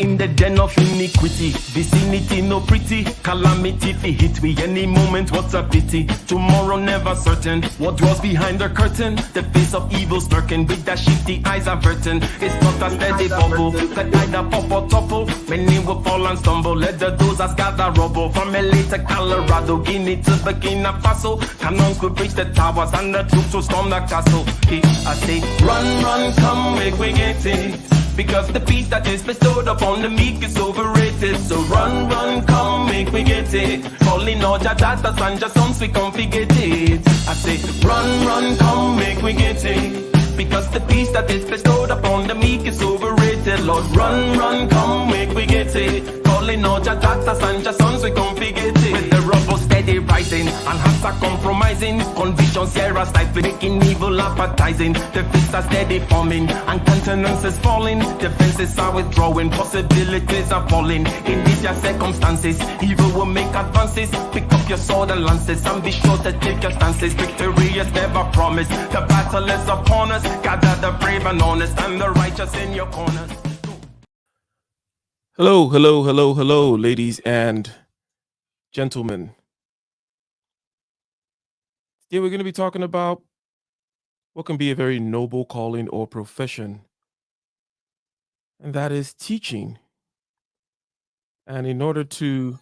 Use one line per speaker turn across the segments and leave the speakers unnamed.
In the den of iniquity, vicinity no pretty, calamity fi hit we any moment, what's a pity. Tomorrow never certain, what was behind the curtain, the face of evil lurking, with the shifty eyes averting. It's not a steady bubble, that either pop or topple, many will fall and stumble, let the dozers gather rubble. From LA to Colorado, Guinea to Burkina Faso, cannon could reach the towers and the troops will storm the castle. I say, run, run, come, make we get it. Because the peace that is bestowed upon the meek is overrated. So run, run, come, make me get it. Calling all your daughters and your sons, we come forget it. I say, run, run, come, make me get it. Because the peace that is bestowed upon the meek is overrated. Lord, run, run, come, make we get it. Calling all your daughters and your sons, we come forget it. With the rubble steady rising, and hearts are compromising. Convictions here are stifling, making evil appetizing. The fists are steady forming, and countenance is falling. Defenses are withdrawing, possibilities are falling. In these your circumstances, evil will make advances. Pick up your sword and lances, and be sure to take your stances. Victory is never promised, the battle is upon us. Gather the brave and honest, and the righteous in your corners.
Hello, hello, hello, hello, ladies and gentlemen. Today we're going to be talking about what can be a very noble calling or profession, and that is teaching. And in order to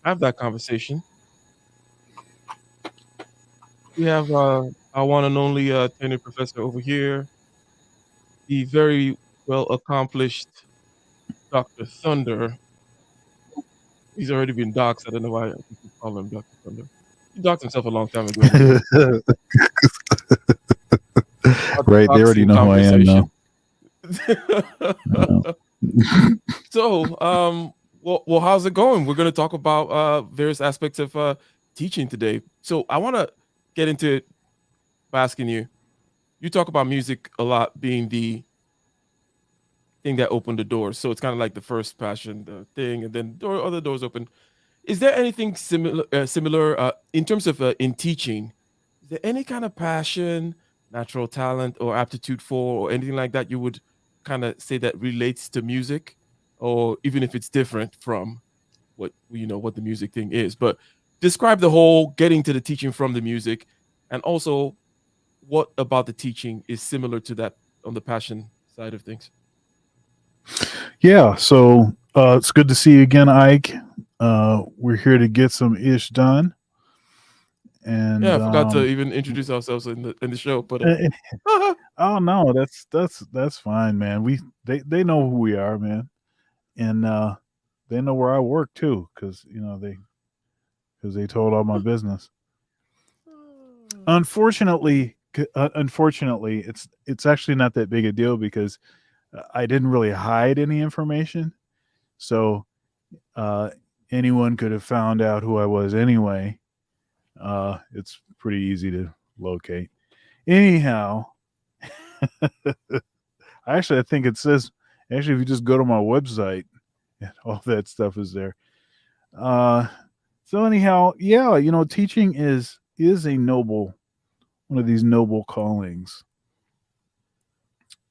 have that conversation. We have our one and only tenured professor over here, the very well accomplished Dr. Thunder. He's already been doxxed. I don't know why I keep calling him Dr. Thunder. He doxed himself a long time ago anyway. About the
Right, they already
doxing
know who I am now.
So, well, how's it going? We're going to talk about various aspects of teaching today. So, I want to get into it by asking you. You talk about music a lot being the thing that opened the door. So it's kind of like the first passion, the thing, and then other doors open. Is there anything similar in terms of in teaching? Is there any kind of passion, natural talent, or aptitude for, or anything like that you would kind of say that relates to music, or even if it's different from what the music thing is? But describe the whole getting to the teaching from the music, and also what about the teaching is similar to that on the passion side of things.
Yeah, so it's good to see you again, Ike. We're here to get some ish done,
Yeah,
and
I forgot to even introduce ourselves in the show, but
oh no, that's fine, man. They know who we are, man, and they know where I work too, because they told all my business. Unfortunately, it's actually not that big a deal because I didn't really hide any information, so uh, anyone could have found out who I was anyway. It's pretty easy to locate. Anyhow, I think it says actually if you just go to my website, all that stuff is there. Uh, so anyhow, yeah, teaching is a noble one of these noble callings.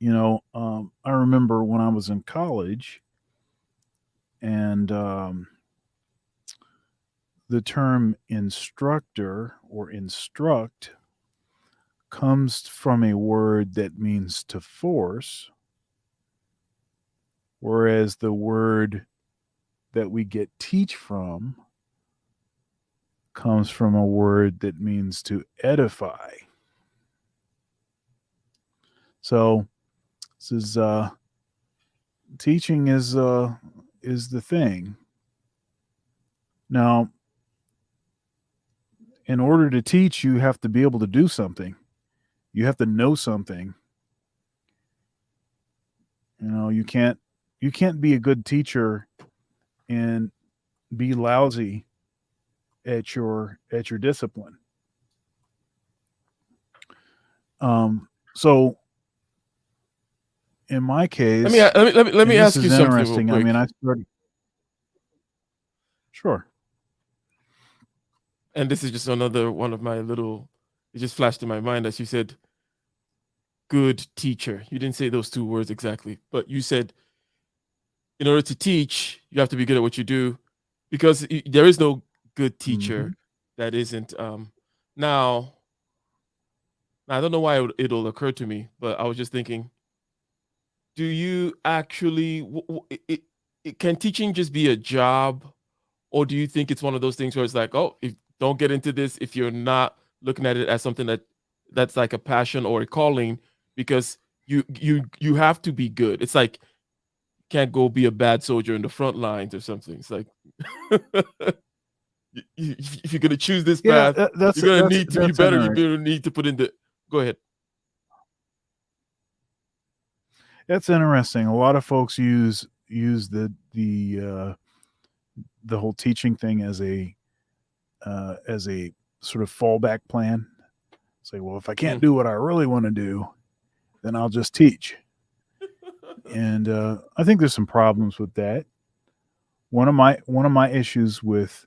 I remember when I was in college, and the term instructor or instruct comes from a word that means to force, whereas the word that we get teach from comes from a word that means to edify. So this is teaching is the thing. Now, in order to teach, you have to be able to do something. You have to know something. You can't be a good teacher and be lousy at your discipline. So in my
let me
case,
let me let me let
and
me
this
ask you
is
something real
interesting. I mean,
quick.
I started. Sure.
And this is just another one of my little. It just flashed in my mind as you said, "good teacher." You didn't say those two words exactly, but you said in order to teach, you have to be good at what you do, because there is no good
Hmm.
teacher that isn't. Now, I don't know why it'll occur to me, but I was just thinking, do you actually can teaching just be a job, or do you think it's one of those things where it's like, oh, if don't get into this if you're not looking at it as something that's like a passion or a calling, because you have to be good. It's like can't go be a bad soldier in the front lines or something. It's like if you're gonna choose this
Yeah,
path,
that's
you're gonna
that's
need to be
that's
better. You're
interesting.
gonna need to put in the. Go ahead.
That's interesting. A lot of folks use the whole teaching thing as a sort of fallback plan. Say, well, if I can't
Mm.
do what I really want to do, then I'll just teach. And I think there's some problems with that. One of my issues with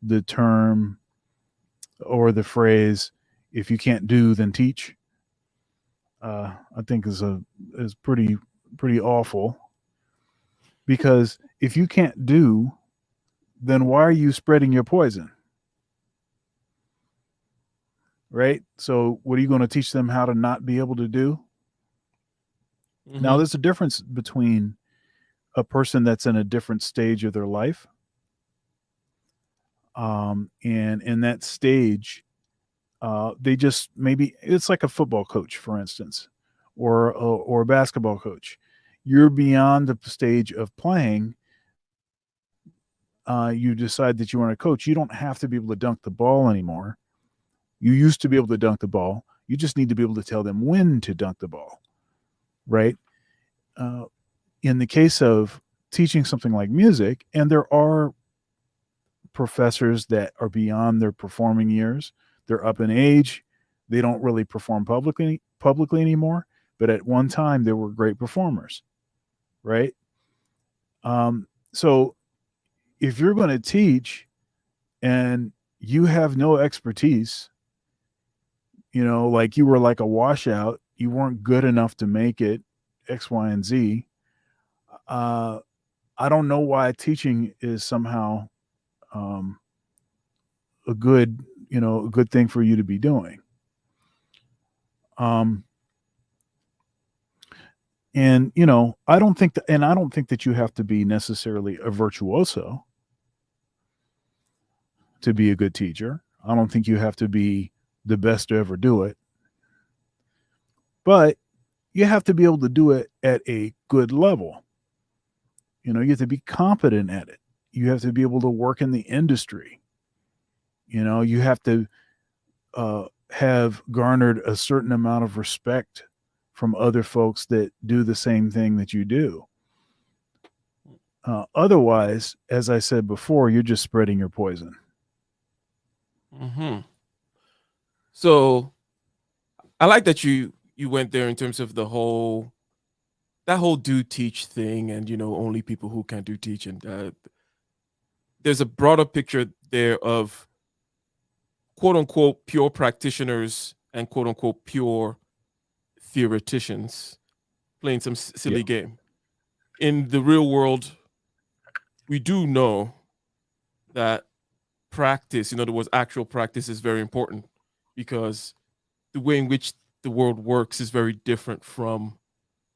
the term or the phrase "if you can't do, then teach," I think is pretty awful, because if you can't do, then why are you spreading your poison? Right? So what are you going to teach them how to not be able to do? Now
Mm-hmm.
there's a difference between a person that's in a different stage of their life And in that stage, they just maybe it's like a football coach, for instance, or a basketball coach. You're beyond the stage of playing. You decide that you want to coach. You don't have to be able to dunk the ball anymore. You used to be able to dunk the ball. You just need to be able to tell them when to dunk the ball, right? In the case of teaching something like music, and there are professors that are beyond their performing years. They're up in age. They don't really perform publicly anymore. But at one time, they were great performers, right? So if you're going to teach and you have no expertise, like you were like a washout, you weren't good enough to make it X, Y, and Z. I don't know why teaching is somehow a good thing for you to be doing. And I don't think that you have to be necessarily a virtuoso to be a good teacher. I don't think you have to be the best to ever do it. But you have to be able to do it at a good level. You have to be competent at it. You have to be able to work in the industry. You have to have garnered a certain amount of respect from other folks that do the same thing that you do. Otherwise, as I said before, you're just spreading your poison.
Mm-hmm. So I like that you went there in terms of that whole do teach thing, and only people who can do teach, and there's a broader picture there of quote unquote pure practitioners and quote unquote pure theoreticians playing some silly game. In the real world, we do know that practice, in other words, actual practice, is very important, because the way in which the world works is very different from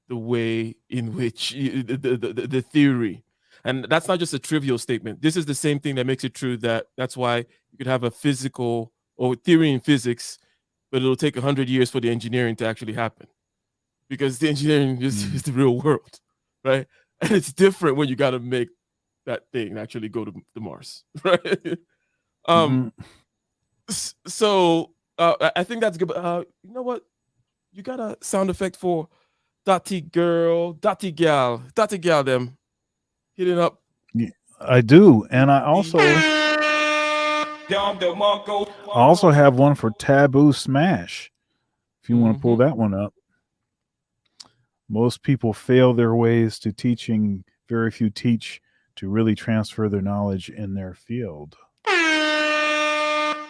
the way in which the theory. And that's not just a trivial statement. This is the same thing that makes it true that's why you could have a physical or theory in physics, but it'll take 100 years for the engineering to actually happen, because the engineering is the real world, right? And it's different when you got to make that thing actually go to the Mars, right? So I think that's good. You know what? You got a sound effect for Dotty girl, Dotty gal, them hitting up.
Yeah, I do, and I also have one for Taboo Smash. If you want to pull that one up. Most people fail their ways to teaching. Very few teach to really transfer their knowledge in their field.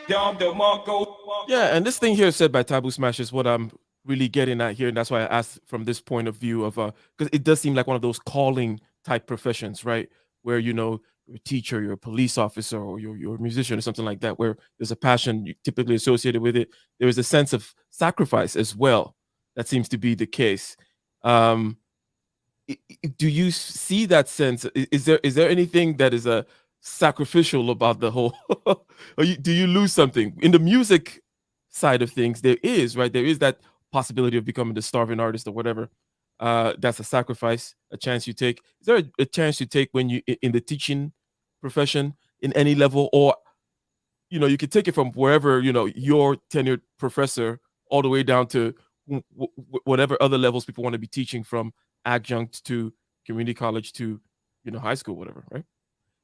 Yeah, and this thing here said by Taboo Smash is what I'm really getting at here, and that's why I asked from this point of view of because it does seem like one of those calling type professions, right? Where you're a teacher, you're a police officer, or you're a musician or something like that, where there's a passion typically associated with it. There is a sense of sacrifice as well. That seems to be the case. Do you see that sense? Is there anything that is a sacrificial about the whole or do you lose something in the music side of things? There is that possibility of becoming the starving artist or whatever. That's a sacrifice, a chance you take. Is there a chance you take when you in the teaching profession in any level, or you could take it from wherever your tenured professor all the way down to whatever other levels people want to be teaching, from adjunct to community college to high school, whatever, right?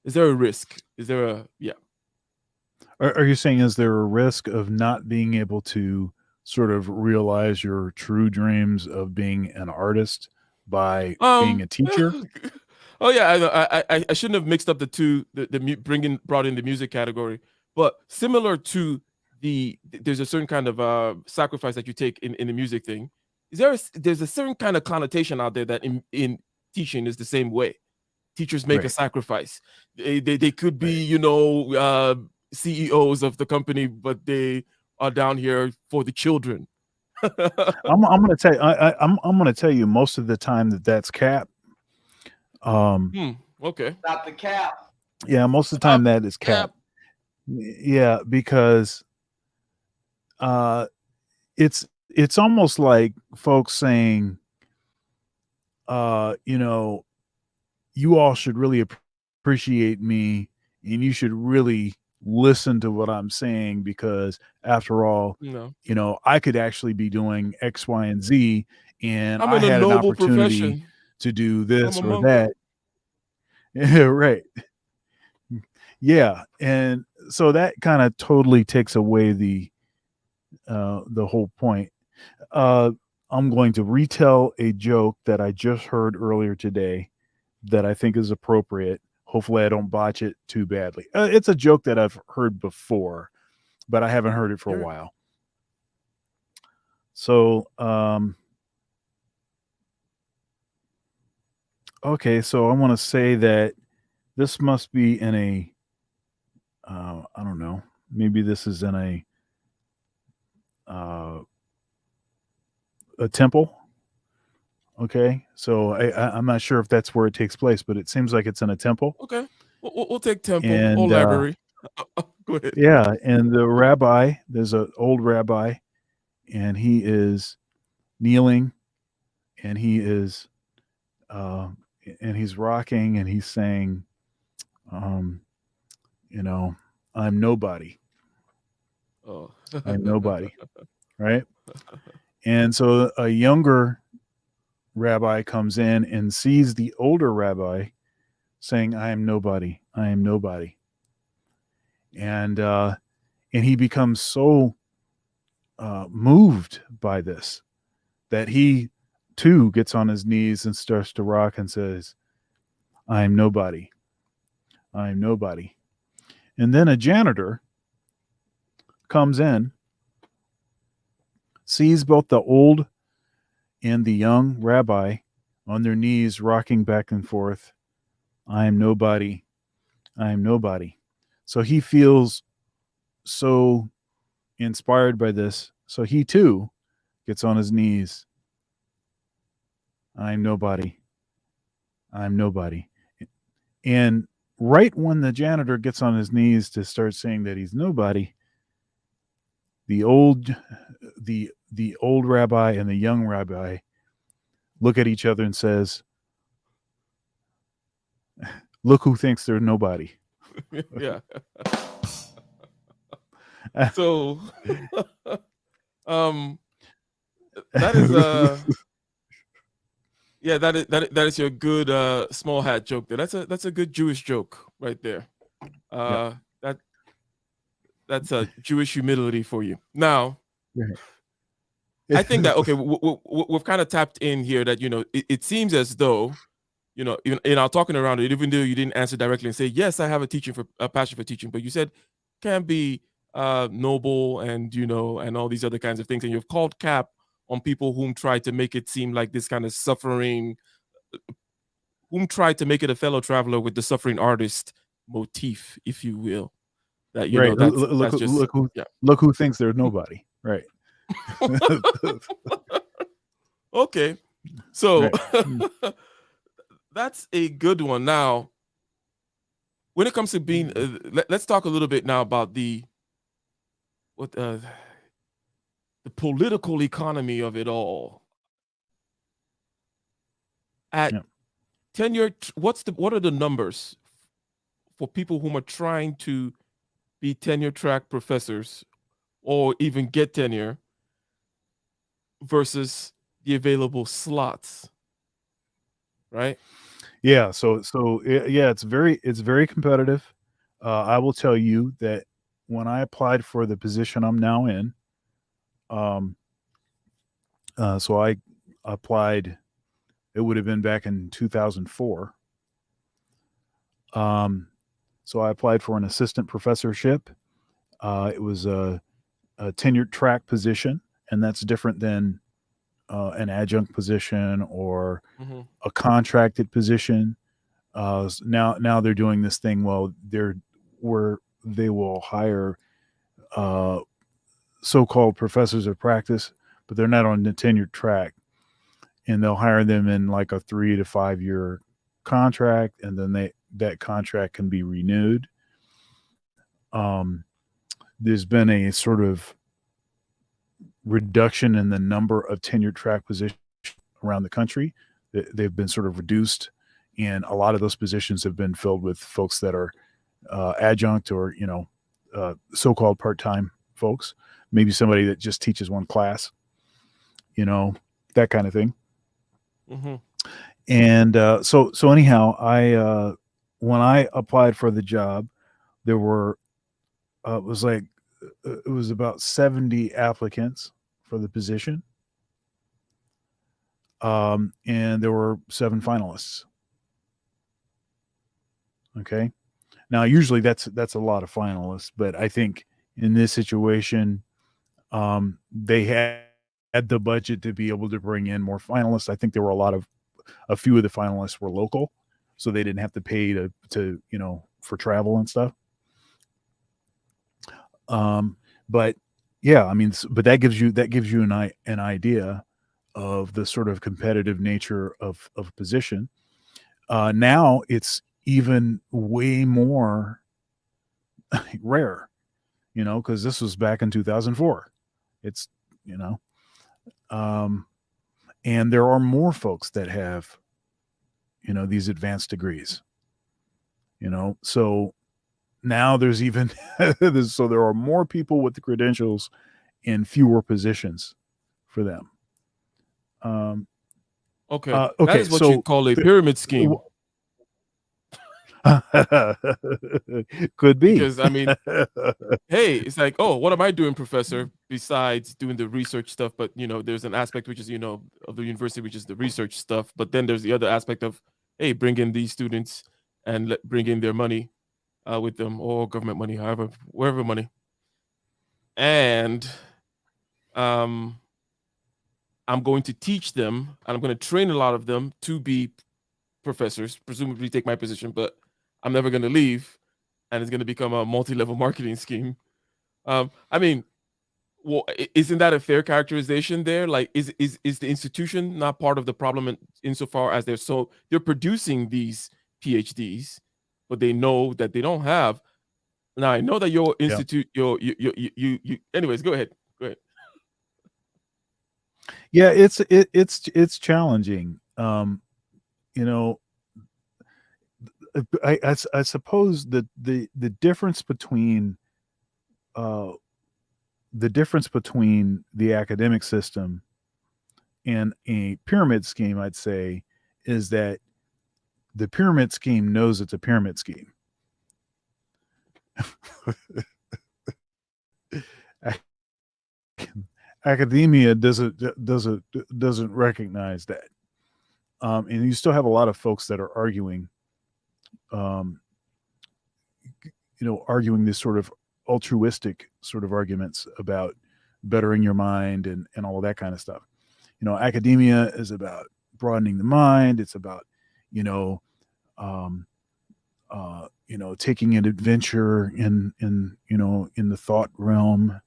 Is there a risk? Is there a
Are you saying, is there a risk of not being able to sort of realize your true dreams of being an artist by being a teacher?
Oh yeah, I shouldn't have mixed up the two, brought in the music category, but similar to there's a certain kind of sacrifice that you take in the music thing. There's a certain kind of connotation out there that in teaching is the same way. Teachers make a sacrifice. They could be CEOs of the company, but they are down here for the children.
I'm going to tell you. I'm going to tell you most of the time that's cap.
Okay.
Stop the cap.
Yeah, most of the time that is cap. Yeah, because it's almost like folks saying, you know, you all should really appreciate me, and you should really listen to what I'm saying because after all,
No,
I could actually be doing X, Y, and Z, and
I'm
I
in a
had an
noble
opportunity
profession.
to do
I'm
this
a
or
monk.
that. Yeah, right. Yeah, and so that kind of totally takes away the whole point. Uh, I'm going to retell a joke that I just heard earlier today that I think is appropriate. Hopefully, I don't botch it too badly. It's a joke that I've heard before, but I haven't heard it for a
Sure.
while. So, okay, so I want to say that this must be in I don't know, maybe this is in uh, a temple. Okay, so I'm not sure if that's where it takes place, but it seems like it's in a temple.
Okay. We'll take temple or
And
library. Go ahead.
yeah, and the rabbi, there's an old rabbi, and he is kneeling, and he is, uh, and he's rocking, and he's saying, um, you know, I'm nobody,
Oh.
I'm nobody, right? And so a younger rabbi comes in and sees the older rabbi saying, I am nobody, I am nobody. And he becomes so moved by this that he too gets on his knees and starts to rock and says, I am nobody, I am nobody. And then a janitor comes in, sees both the old and the young rabbi on their knees rocking back and forth, I am nobody, I am nobody. So he feels so inspired by this. So he too gets on his knees. I'm nobody. I'm nobody. And right when the janitor gets on his knees to start saying that he's nobody, the old rabbi and the young rabbi look at each other and says, look who thinks they're nobody.
Yeah. So um that is yeah, that is your good small hat joke there. That's a good Jewish joke right there.
Yep.
That that's a Jewish humility for you. Now, I think that okay, we've kind of tapped in here that it seems as though even in our talking around it, even though you didn't answer directly and say yes, I have a passion for teaching, but you said can be noble and and all these other kinds of things, and you've called cap on people whom try to make it seem like this kind of suffering, whom tried to make it a fellow traveler with the suffering artist motif, if you will. That
Right.
that's just yeah.
Look who thinks they're nobody. Right.
Okay, so
Right.
that's a good one. Now, when it comes to being, let's talk a little bit now about the political economy of it all. At
Yeah.
tenure, what are the numbers for people whom are trying to be tenure track professors or even get tenure versus the available slots, right?
Yeah. Yeah, it's very competitive. I will tell you that when I applied for the position I'm now in, um, so I applied. It would have been back in 2004. So I applied for an assistant professorship. It was a tenured track position, and that's different than an adjunct position or
Mm-hmm.
a contracted position. Now they're doing this thing. Well, where they will hire so-called professors of practice, but they're not on the tenured track, and they'll hire them in like a 3 to 5 year contract, and then that contract can be renewed. there's been a sort of reduction in the number of tenured track positions around the country. They've been sort of reduced, and a lot of those positions have been filled with folks that are adjunct or so-called part-time folks. Maybe somebody that just teaches one class, that kind of thing.
Mm-hmm.
And so anyhow, when I applied for the job, there were it was about 70 applicants for the position, and there were 7 finalists. Okay, now usually that's a lot of finalists, but I think in this situation, they had the budget to be able to bring in more finalists. I think there were a few of the finalists were local, so they didn't have to pay to for travel and stuff. But yeah, I mean, but that gives you an idea of the sort of competitive nature of position. Now it's even way more rare, because this was back in 2004. It's and there are more folks that have these advanced degrees. So now there's even so there are more people with the credentials and fewer positions for them.
Okay.
Okay,
That is what
so
you call a pyramid scheme.
Could be.
Because I mean, hey, it's like, oh, what am I doing, professor, besides doing the research stuff? But there's an aspect which is of the university, which is the research stuff. But then there's the other aspect of, hey, bring in these students and bring in their money with them, or government money, wherever money. And I'm going to teach them, and I'm going to train a lot of them to be professors, presumably take my position, but I'm never going to leave, and it's going to become a multi-level marketing scheme. I mean, well, isn't that a fair characterization there? Like, is the institution not part of the problem insofar as they're producing these PhDs, but they know that they don't have. Now I know that your institute, you. Anyways, go ahead.
Yeah, it's challenging. I suppose that the difference between the academic system and a pyramid scheme, I'd say, is that the pyramid scheme knows it's a pyramid scheme. Academia doesn't recognize that, and you still have a lot of folks that are arguing this sort of altruistic sort of arguments about bettering your mind and all of that kind of stuff. Academia is about broadening the mind. It's about taking an adventure in the thought realm.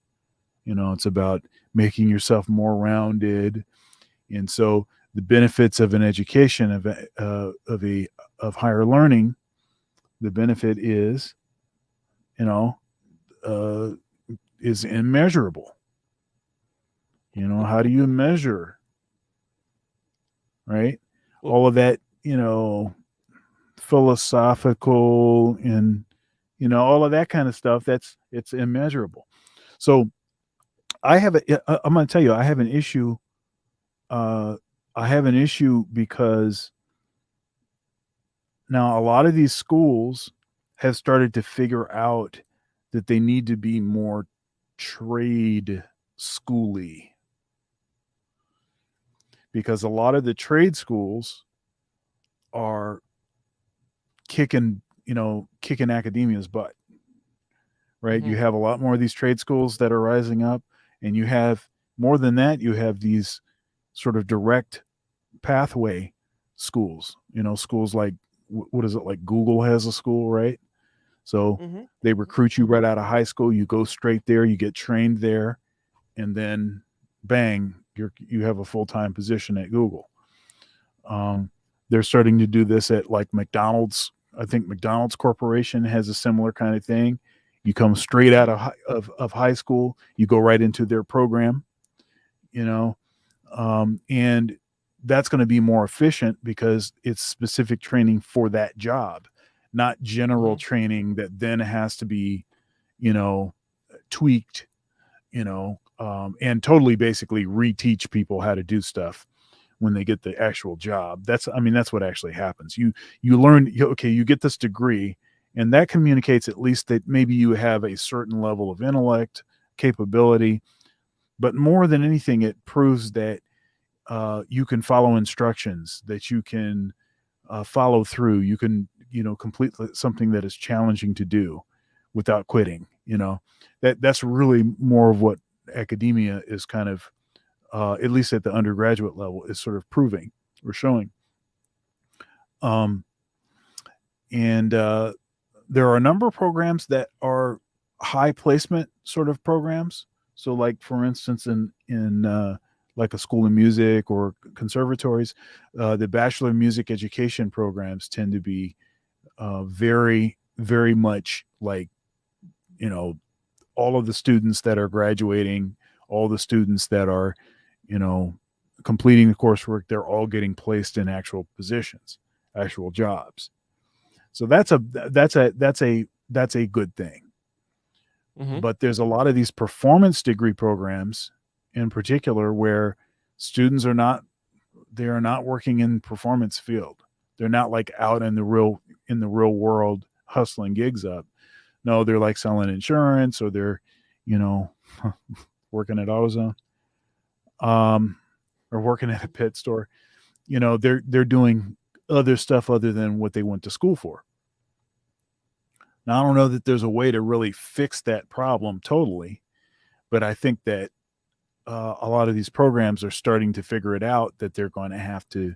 It's about making yourself more rounded. And so the benefits of an education of higher learning, the benefit is immeasurable. How do you measure, right?
Well,
all of that, philosophical and all of that kind of stuff, it's immeasurable. So I'm going to tell you, I have an issue. I have an issue because now a lot of these schools have started to figure out that they need to be more trade schooly, because a lot of the trade schools are kicking academia's butt, right?
Mm-hmm.
You have a lot more of these trade schools that are rising up, and you have more than that. You have these sort of direct pathway schools, schools like, what is it, like Google has a school, right? So they recruit you right out of high school. You go straight there, you get trained there, and then bang, you have a full-time position at Google. They're starting to do this at like McDonald's. I think McDonald's Corporation has a similar kind of thing. You come straight out of high school, you go right into their program, you know, and that's going to be more efficient because it's specific training for that job, not general training that then has to be, tweaked, and totally basically reteach people how to do stuff when they get the actual job. That's what actually happens. You learn, okay, you get this degree, and that communicates at least that maybe you have a certain level of intellect, capability, but more than anything, it proves that you can follow instructions, that you can follow through, you can, complete something that is challenging to do without quitting. That's really more of what academia is kind of, at least at the undergraduate level, is sort of proving or showing. And there are a number of programs that are high placement sort of programs. So, like, for instance, in like a school of music or conservatories, the Bachelor of Music Education programs tend to be very, very much like, all of the students that are graduating, all the students that are, completing the coursework, they're all getting placed in actual positions, actual jobs. So that's a good thing.
Mm-hmm.
But there's a lot of these performance degree programs in particular where students are not working in performance field. They're not like out in the real world hustling gigs up. No, they're like selling insurance, or they're, working at AutoZone, or working at a pet store. They're doing other stuff other than what they went to school for. Now, I don't know that there's a way to really fix that problem totally, but I think that a lot of these programs are starting to figure it out, that they're going to have to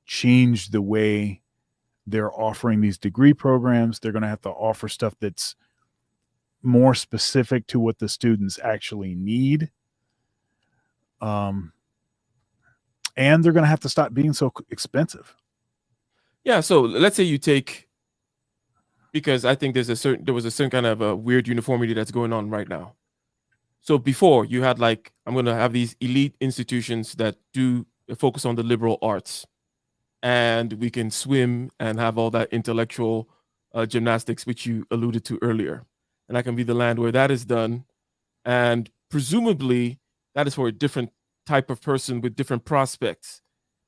change the way they're offering these degree programs. They're going to have to offer stuff that's more specific to what the students actually need. And they're going to have to stop being so expensive.
Yeah. So let's say you take, because I think there was a certain kind of a weird uniformity that's going on right now. So before, you had, like, I'm going to have these elite institutions that do focus on the liberal arts, and we can swim and have all that intellectual gymnastics, which you alluded to earlier. And that can be the land where that is done. And presumably that is for a different type of person with different prospects,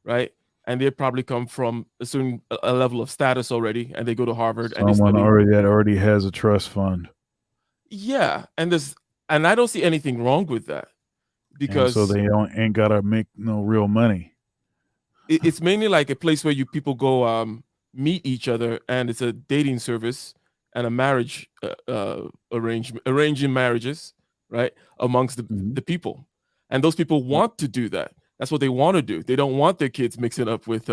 right? And they probably come from a certain a level of status already, and they go to Harvard.
Someone
and they study.
that already has a trust fund.
Yeah, and I don't see anything wrong with that, because
and so they ain't gotta make no real money.
It's mainly like a place where people go meet each other, and it's a dating service and a marriage arranging marriages, right, amongst the people. And those people want to do that. That's what they want to do. They don't want their kids mixing up with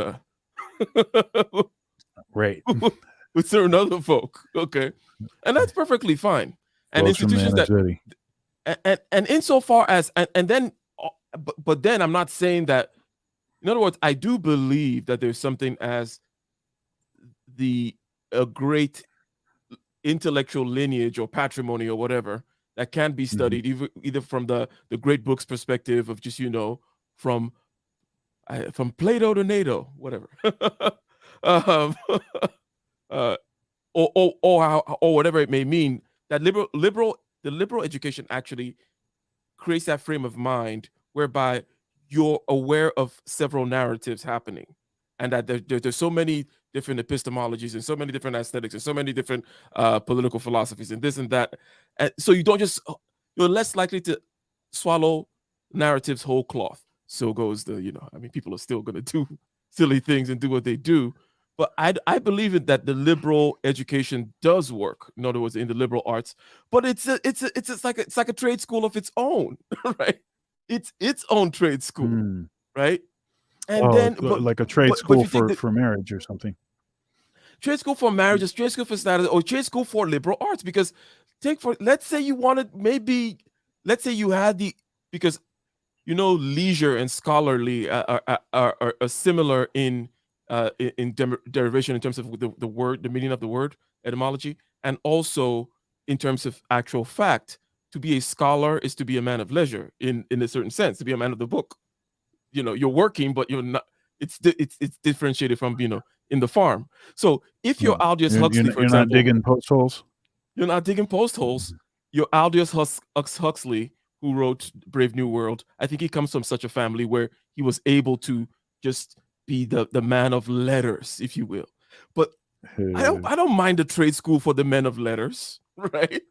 right
with certain other folk. Okay, and that's perfectly fine. And institutions that and insofar as and then but then I'm not saying that. In other words, I do believe that there's something as a great intellectual lineage or patrimony or whatever that can be studied, either from the great books perspective of just, from Plato to NATO, whatever, or whatever it may mean. That the liberal education actually creates that frame of mind whereby you're aware of several narratives happening, and that there's so many different epistemologies and so many different aesthetics and so many different political philosophies and this and that. And so you're less likely to swallow narratives whole cloth. So goes people are still going to do silly things and do what they do. But I believe that the liberal education does work. In other words, in the liberal arts, but it's like a trade school of its own, right? It's its own trade school, right? And then,
like a trade school for marriage or something.
Trade school for marriage, trade school for status, or trade school for liberal arts. Because let's say you wanted, let's say you had because leisure and scholarly are similar in derivation in terms of the word, the meaning of the word, etymology, and also in terms of actual fact, to be a scholar is to be a man of leisure in a certain sense, to be a man of the book. You're working, but you're not. It's differentiated from in the farm. So if you're Aldous Huxley, for
you're not
example,
digging post holes.
you're not digging post holes. You're Aldous Huxley, who wrote Brave New World. I think he comes from such a family where he was able to just be the man of letters, if you will. But I don't mind the trade school for the men of letters, right?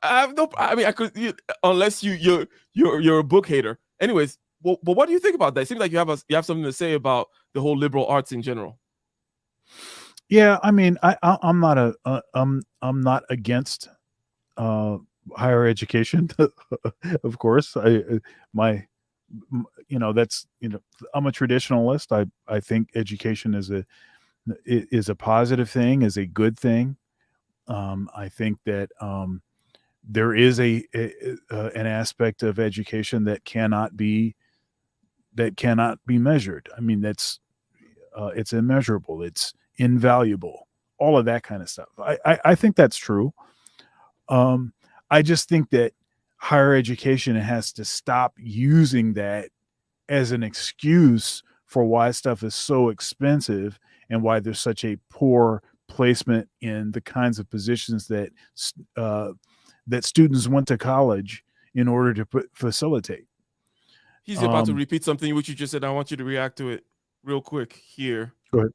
I have no. I mean, I could unless you're a book hater. Anyways, but what do you think about that? It seems like you have something to say about the whole liberal arts in general.
Yeah, I mean, I'm not against higher education. Of course, I'm a traditionalist. I think education is a positive thing, is a good thing. I think that there is an aspect of education that cannot be measured. I mean, it's immeasurable. It's invaluable. All of that kind of stuff. I think that's true. I just think that higher education has to stop using that as an excuse for why stuff is so expensive and why there's such a poor placement in the kinds of positions that students went to college in order to facilitate.
He's about to repeat something which you just said. I want you to react to it real quick here.
Go ahead.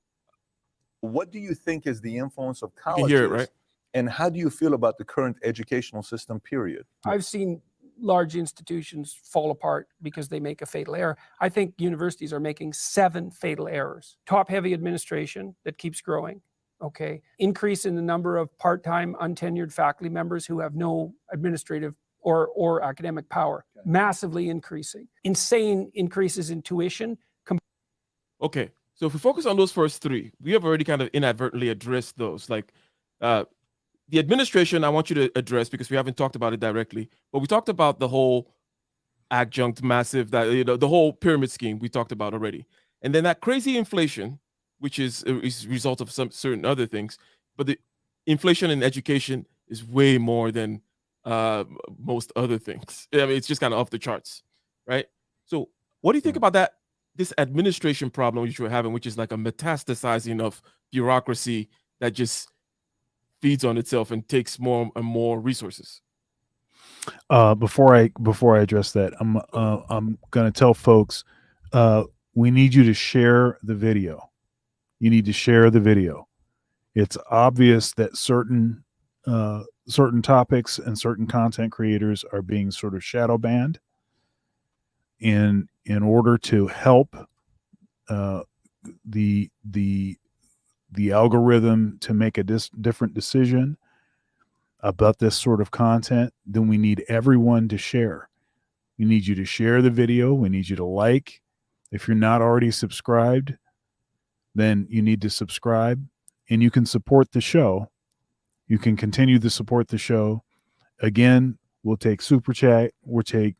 What do you think is the influence of colleges?
You can hear it, right?
And how do you feel about the current educational system, period?
I've seen large institutions fall apart because they make a fatal error. I think universities are making 7 fatal errors. Top-heavy administration that keeps growing, okay? Increase in the number of part-time, untenured faculty members who have no administrative or academic power, massively increasing. Insane increases in tuition.
Okay, so if we focus on those first 3, we have already kind of inadvertently addressed those. Like the administration, I want you to address because we haven't talked about it directly, but we talked about the whole adjunct massive, that the whole pyramid scheme we talked about already. And then that crazy inflation, which is a result of some certain other things, but the inflation in education is way more than most other things. I mean, it's just kind of off the charts, right? So what do you think about that? This administration problem which we're having, which is like a metastasizing of bureaucracy that just feeds on itself and takes more and more resources.
Before I address that, I'm going to tell folks we need you to share the video. You need to share the video. It's obvious that certain topics and certain content creators are being sort of shadow banned in order to help the algorithm to make a different decision about this sort of content. Then we need everyone to share. We need you to share the video. We need you to like. If you're not already subscribed, then you need to subscribe, and you can support the show. You can continue to support the show. Again, we'll take Super Chat. We'll take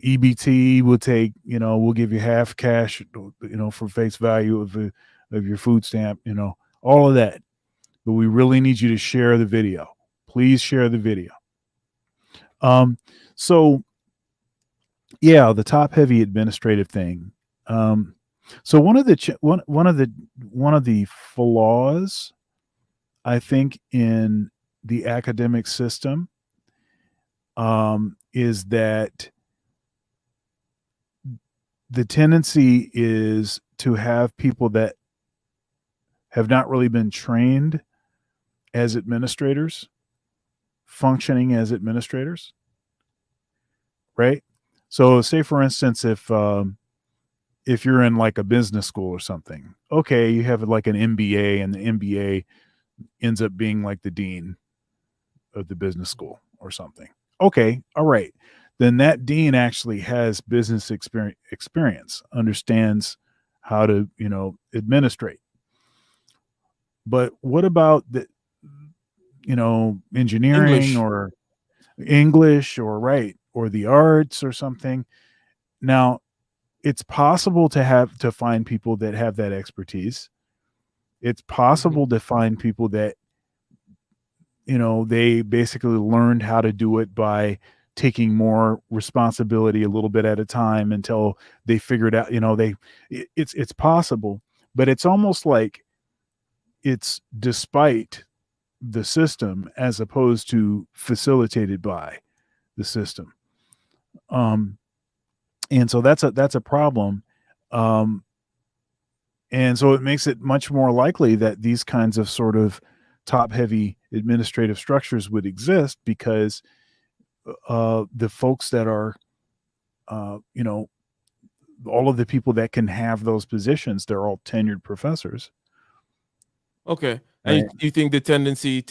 EBT. We'll take, we'll give you half cash, for face value of your food stamp, all of that. But we really need you to share the video. Please share the video. So yeah, the top heavy administrative thing. So one of the flaws, I think, in the academic system is that the tendency is to have people that have not really been trained as administrators functioning as administrators, right? So say, for instance, if you're in like a business school or something, okay, you have like an MBA, and the MBA ends up being like the dean of the business school or something. Okay, all right. Then that dean actually has business experience, understands how to, administrate. But what about the, engineering or English or the arts or something? Now, it's possible to find people that have that expertise. It's possible to find people that they basically learned how to do it by taking more responsibility a little bit at a time until they figured out, it's possible, but it's almost like it's despite the system as opposed to facilitated by the system. And so that's a problem. And so it makes it much more likely that these kinds of sort of top heavy administrative structures would exist, because the folks that are, all of the people that can have those positions, they're all tenured professors.
Okay. And
Right.
you think the tendency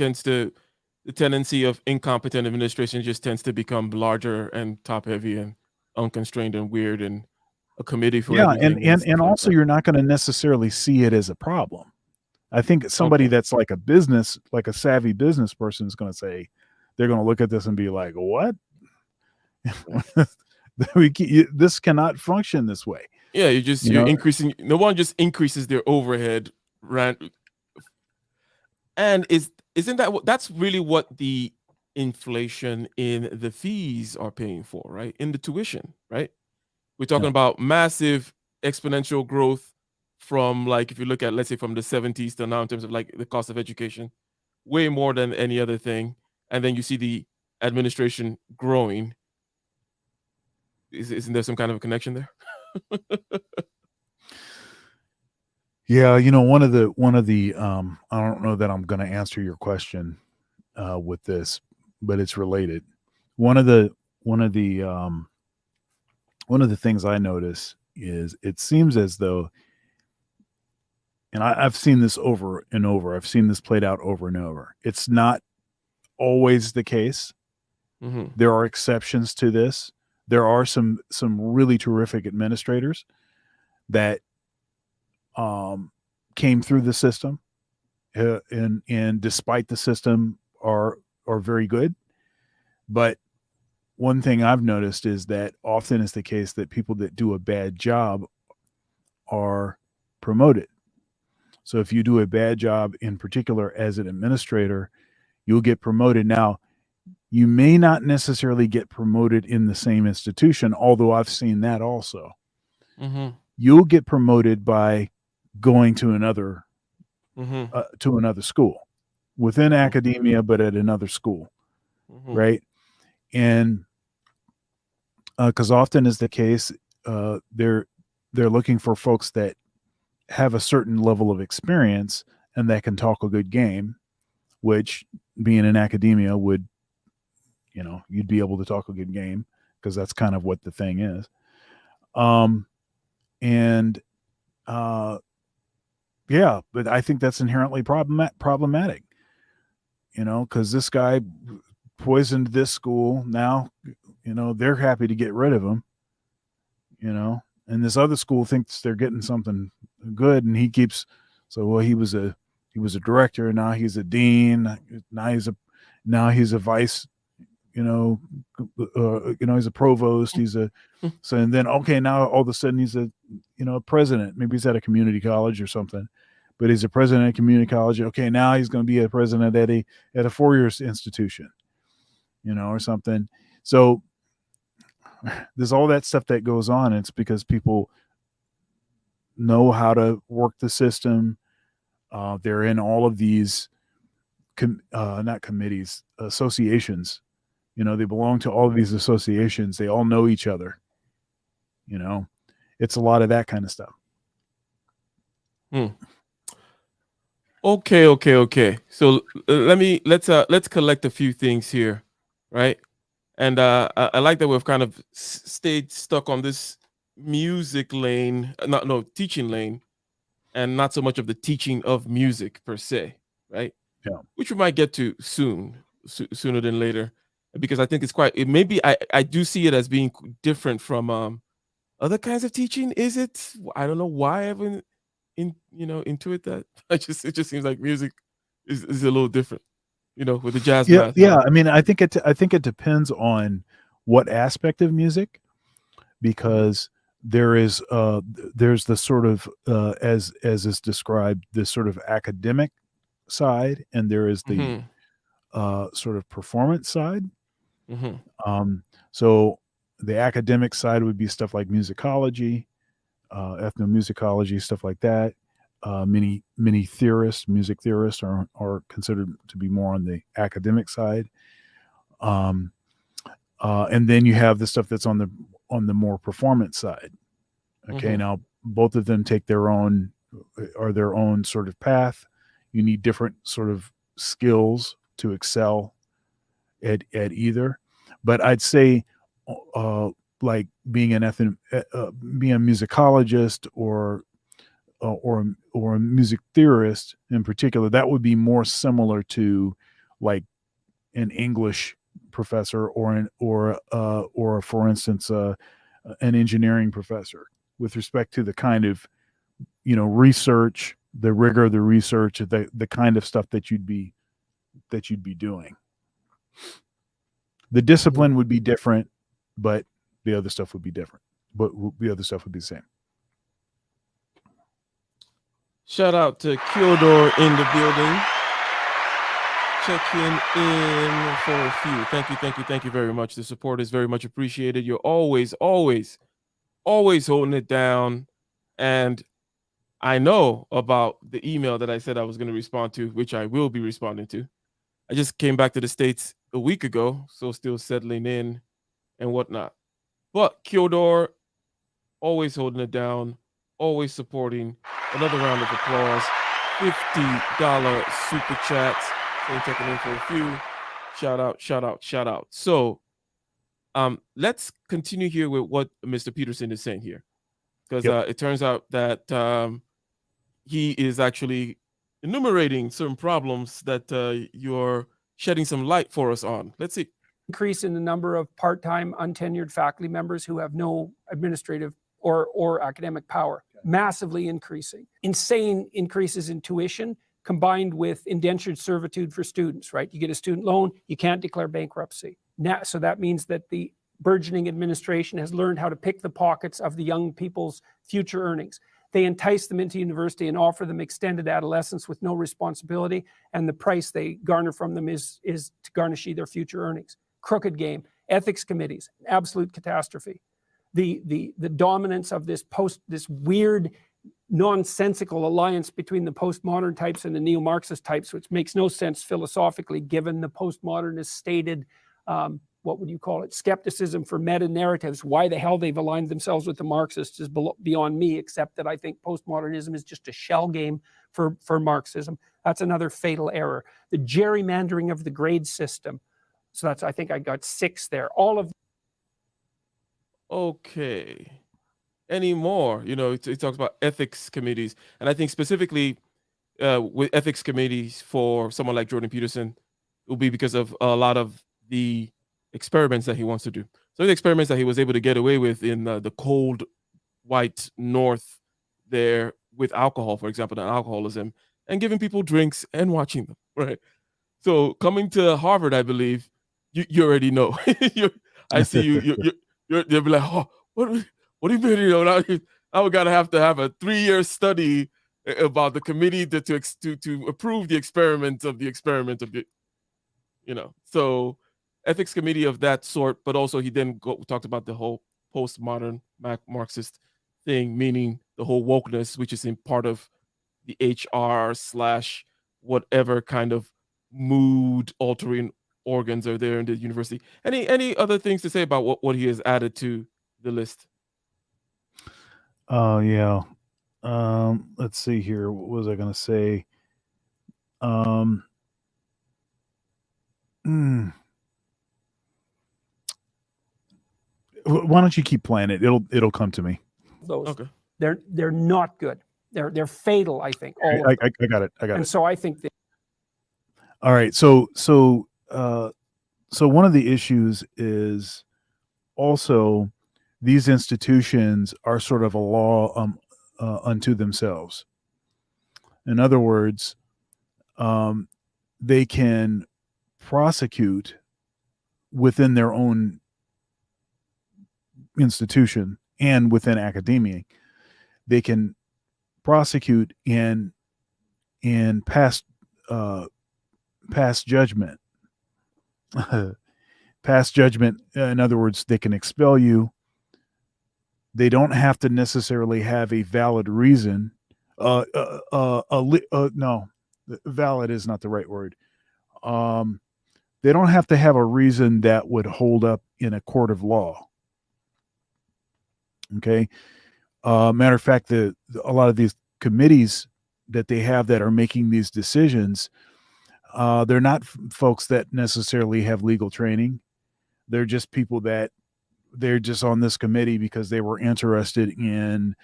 of incompetent administration just tends to become larger and top heavy and unconstrained and weird, and a committee for
Yeah,
everything
and
stuff like
also
that?
you're not going to necessarily see it as a problem. I think somebody
Okay.
that's like a savvy business person is going to say, they're going to look at this and be like, what? This cannot function this way.
Yeah, you're
know,
increasing. No one just increases their overhead rent. And isn't that's really what the inflation in the fees are paying for, right? In the tuition, right? We're talking
Yeah.
about massive exponential growth from, like, if you look at, let's say, from the 70s to now in terms of like the cost of education, way more than any other thing. And then you see the administration growing. Isn't there some kind of a connection there?
Yeah, one of the I don't know that I'm going to answer your question with this, but it's related. One of the things I notice is it seems as though, and I've seen this over and over. I've seen this played out over and over. It's not always the case.
Mm-hmm.
There are exceptions to this. There are some really terrific administrators that came through the system, and despite the system are very good. But one thing I've noticed is that often is the case that people that do a bad job are promoted. So if you do a bad job, in particular as an administrator, you'll get promoted. Now, you may not necessarily get promoted in the same institution, although I've seen that also.
Mm-hmm.
You'll get promoted by going to another school within academia, but at another school, right? And because often is the case, they're looking for folks that have a certain level of experience and that can talk a good game, which being in academia would, you'd be able to talk a good game because that's kind of what the thing is. Yeah, but I think that's inherently problematic, because this guy poisoned this school. Now, they're happy to get rid of him, and this other school thinks they're getting something good, and he keeps, he was a director, now he's a dean, now he's a vice, he's a provost, and then, okay, now all of a sudden he's a president. Maybe he's at a community college or something, but he's a president at a community college. Okay, now he's going to be a president at a 4-year institution, or something. So there's all that stuff that goes on. It's because people know how to work the system. They're in all of these not committees, associations. They belong to all of these associations. They all know each other. It's a lot of that kind of stuff.
Okay. So let's collect a few things here, right? And I like that we've kind of stayed stuck on this music lane, teaching lane, and not so much of the teaching of music per se, right?
Yeah.
Which we might get to sooner than later, because I think maybe I do see it as being different from other kinds of teaching. Is it? I don't know why I haven't intuit that. It just seems like music is a little different, with the jazz math.
Yeah. I mean, I think it depends on what aspect of music, because there's the sort of as is described, this sort of academic side, and there is the sort of performance side.
Mm-hmm.
So the academic side would be stuff like musicology, ethnomusicology, stuff like that. Many music theorists are considered to be more on the academic side. And then you have the stuff that's on the more performance side. Okay,
Mhm.
now both of them take their own sort of path. You need different sort of skills to excel at either. But I'd say, like being being a musicologist or a music theorist in particular, that would be more similar to like an English professor or for instance an engineering professor, with respect to the kind of research, the rigor of the research, the kind of stuff that you'd be doing. The discipline would be different, but the other stuff would be different. But the other stuff would be the same.
Shout out to Kyodor in the building. Checking in for a few. Thank you very much. The support is very much appreciated. You're always holding it down. And I know about the email that I said I was going to respond to, which I will be responding to. I just came back to the States a week ago, so still settling in and whatnot. But Kyodor, always holding it down, always supporting. Another round of applause. $50 super chats. So checking in for a few. Shout out. So let's continue here with what Mr. Peterson is saying here. Because it turns out that he is actually enumerating certain problems that you're shedding some light for us on. Let's see.
Increase in the number of part-time untenured faculty members who have no administrative or academic power, massively increasing. Insane increases in tuition combined with indentured servitude for students, right? You get a student loan, you can't declare bankruptcy. Now, so that means that the burgeoning administration has learned how to pick the pockets of the young people's future earnings. They entice them into university and offer them extended adolescence with no responsibility, and the price they garner from them is to garnish their future earnings. Crooked game. Ethics committees, absolute catastrophe. The dominance of this weird nonsensical alliance between the postmodern types and the neo-Marxist types, which makes no sense philosophically given the postmodernist stated what would you call it, skepticism for meta-narratives. Why the hell they've aligned themselves with the Marxists is beyond me, except that I think postmodernism is just a shell game for Marxism. That's another fatal error. The gerrymandering of the grade system. So that's, I think I got 6 there. All of.
Okay. Any more? You know, it talks about ethics committees. And I think specifically with ethics committees for someone like Jordan Peterson, it will be because of a lot of the experiments that he wants to do. So the experiments that he was able to get away with in the cold, white North there with alcohol, for example, and alcoholism, and giving people drinks and watching them, right? So coming to Harvard, I believe, you already know. I see you'll be like, oh, what do you mean? You know, now we gotta have to have a 3-year study about the committee to approve the experiment of the, you know. So ethics committee of that sort, but also he then talked about the whole postmodern Marxist thing, meaning the whole wokeness, which is in part of the HR / whatever kind of mood altering organs are there in the university. Any other things to say about what he has added to the list?
Oh yeah. Let's see here. What was I going to say? Why don't you keep playing it? It'll come to me.
Those.
Okay.
They're not good. They're fatal, I think.
I got it.
And so I think that.
All right. So one of the issues is also these institutions are sort of a law unto themselves. In other words, they can prosecute within their own institution and within academia. They can prosecute and pass judgment pass judgment. In other words, they can expel you. They don't have to necessarily have a valid reason. No, valid is not the right word. They don't have to have a reason that would hold up in a court of law. Okay. Matter of fact, a lot of these committees that they have that are making these decisions, they're not folks that necessarily have legal training. They're just people that they're just on this committee because they were interested in,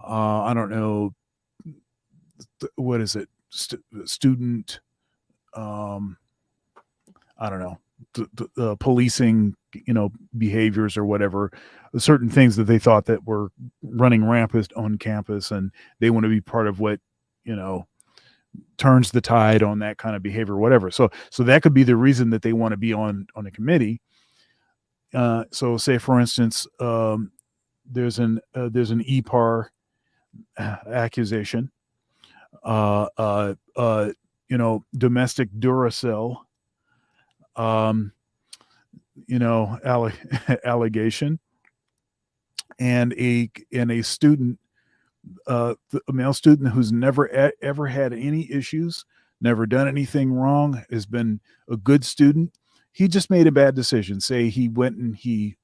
I don't know, what is it? Student, I don't know, policing, behaviors or whatever, certain things that they thought that were running rampant on campus, and they want to be part of what, turns the tide on that kind of behavior, whatever. So that could be the reason that they want to be on a committee. So say, for instance, there's an EPAR accusation, domestic Duracell, allegation, and a student, a male student who's never ever had any issues, never done anything wrong, has been a good student. He just made a bad decision. Say he went and he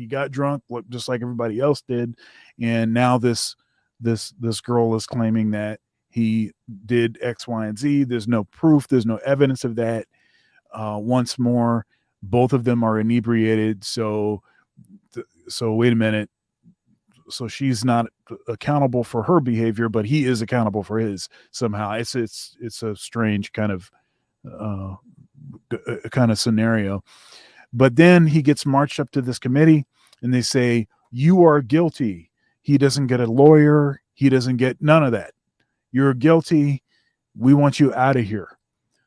got drunk, just like everybody else did, and now this girl is claiming that he did X, Y, and Z. There's no proof. There's no evidence of that. Once more, both of them are inebriated. So wait a minute. So she's not accountable for her behavior, but he is accountable for his somehow. It's a strange kind of scenario. But then he gets marched up to this committee and they say, you are guilty. He doesn't get a lawyer. He doesn't get none of that. You're guilty. We want you out of here.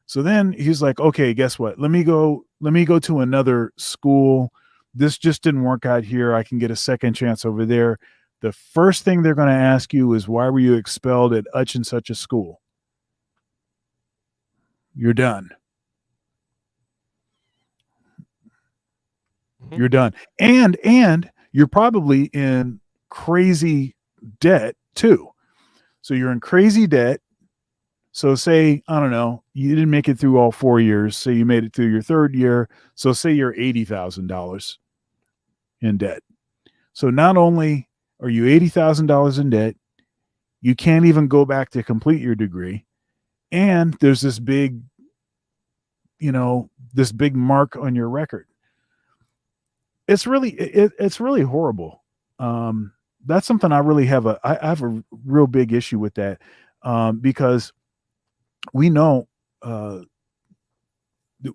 So then he's like, okay, guess what? Let me go to another school. This just didn't work out here. I can get a second chance over there. The first thing they're going to ask you is, why were you expelled at such and such a school? You're done. Mm-hmm. You're done. And you're probably in crazy debt too. So you're in crazy debt. So say, I don't know, you didn't make it through all 4 years. Say you made it through your third year. So say you're $80,000 in debt. So not only are you $80,000 in debt, you can't even go back to complete your degree. And there's this big, this big mark on your record. It's really horrible. That's something I really have I have a real big issue with that, because we know,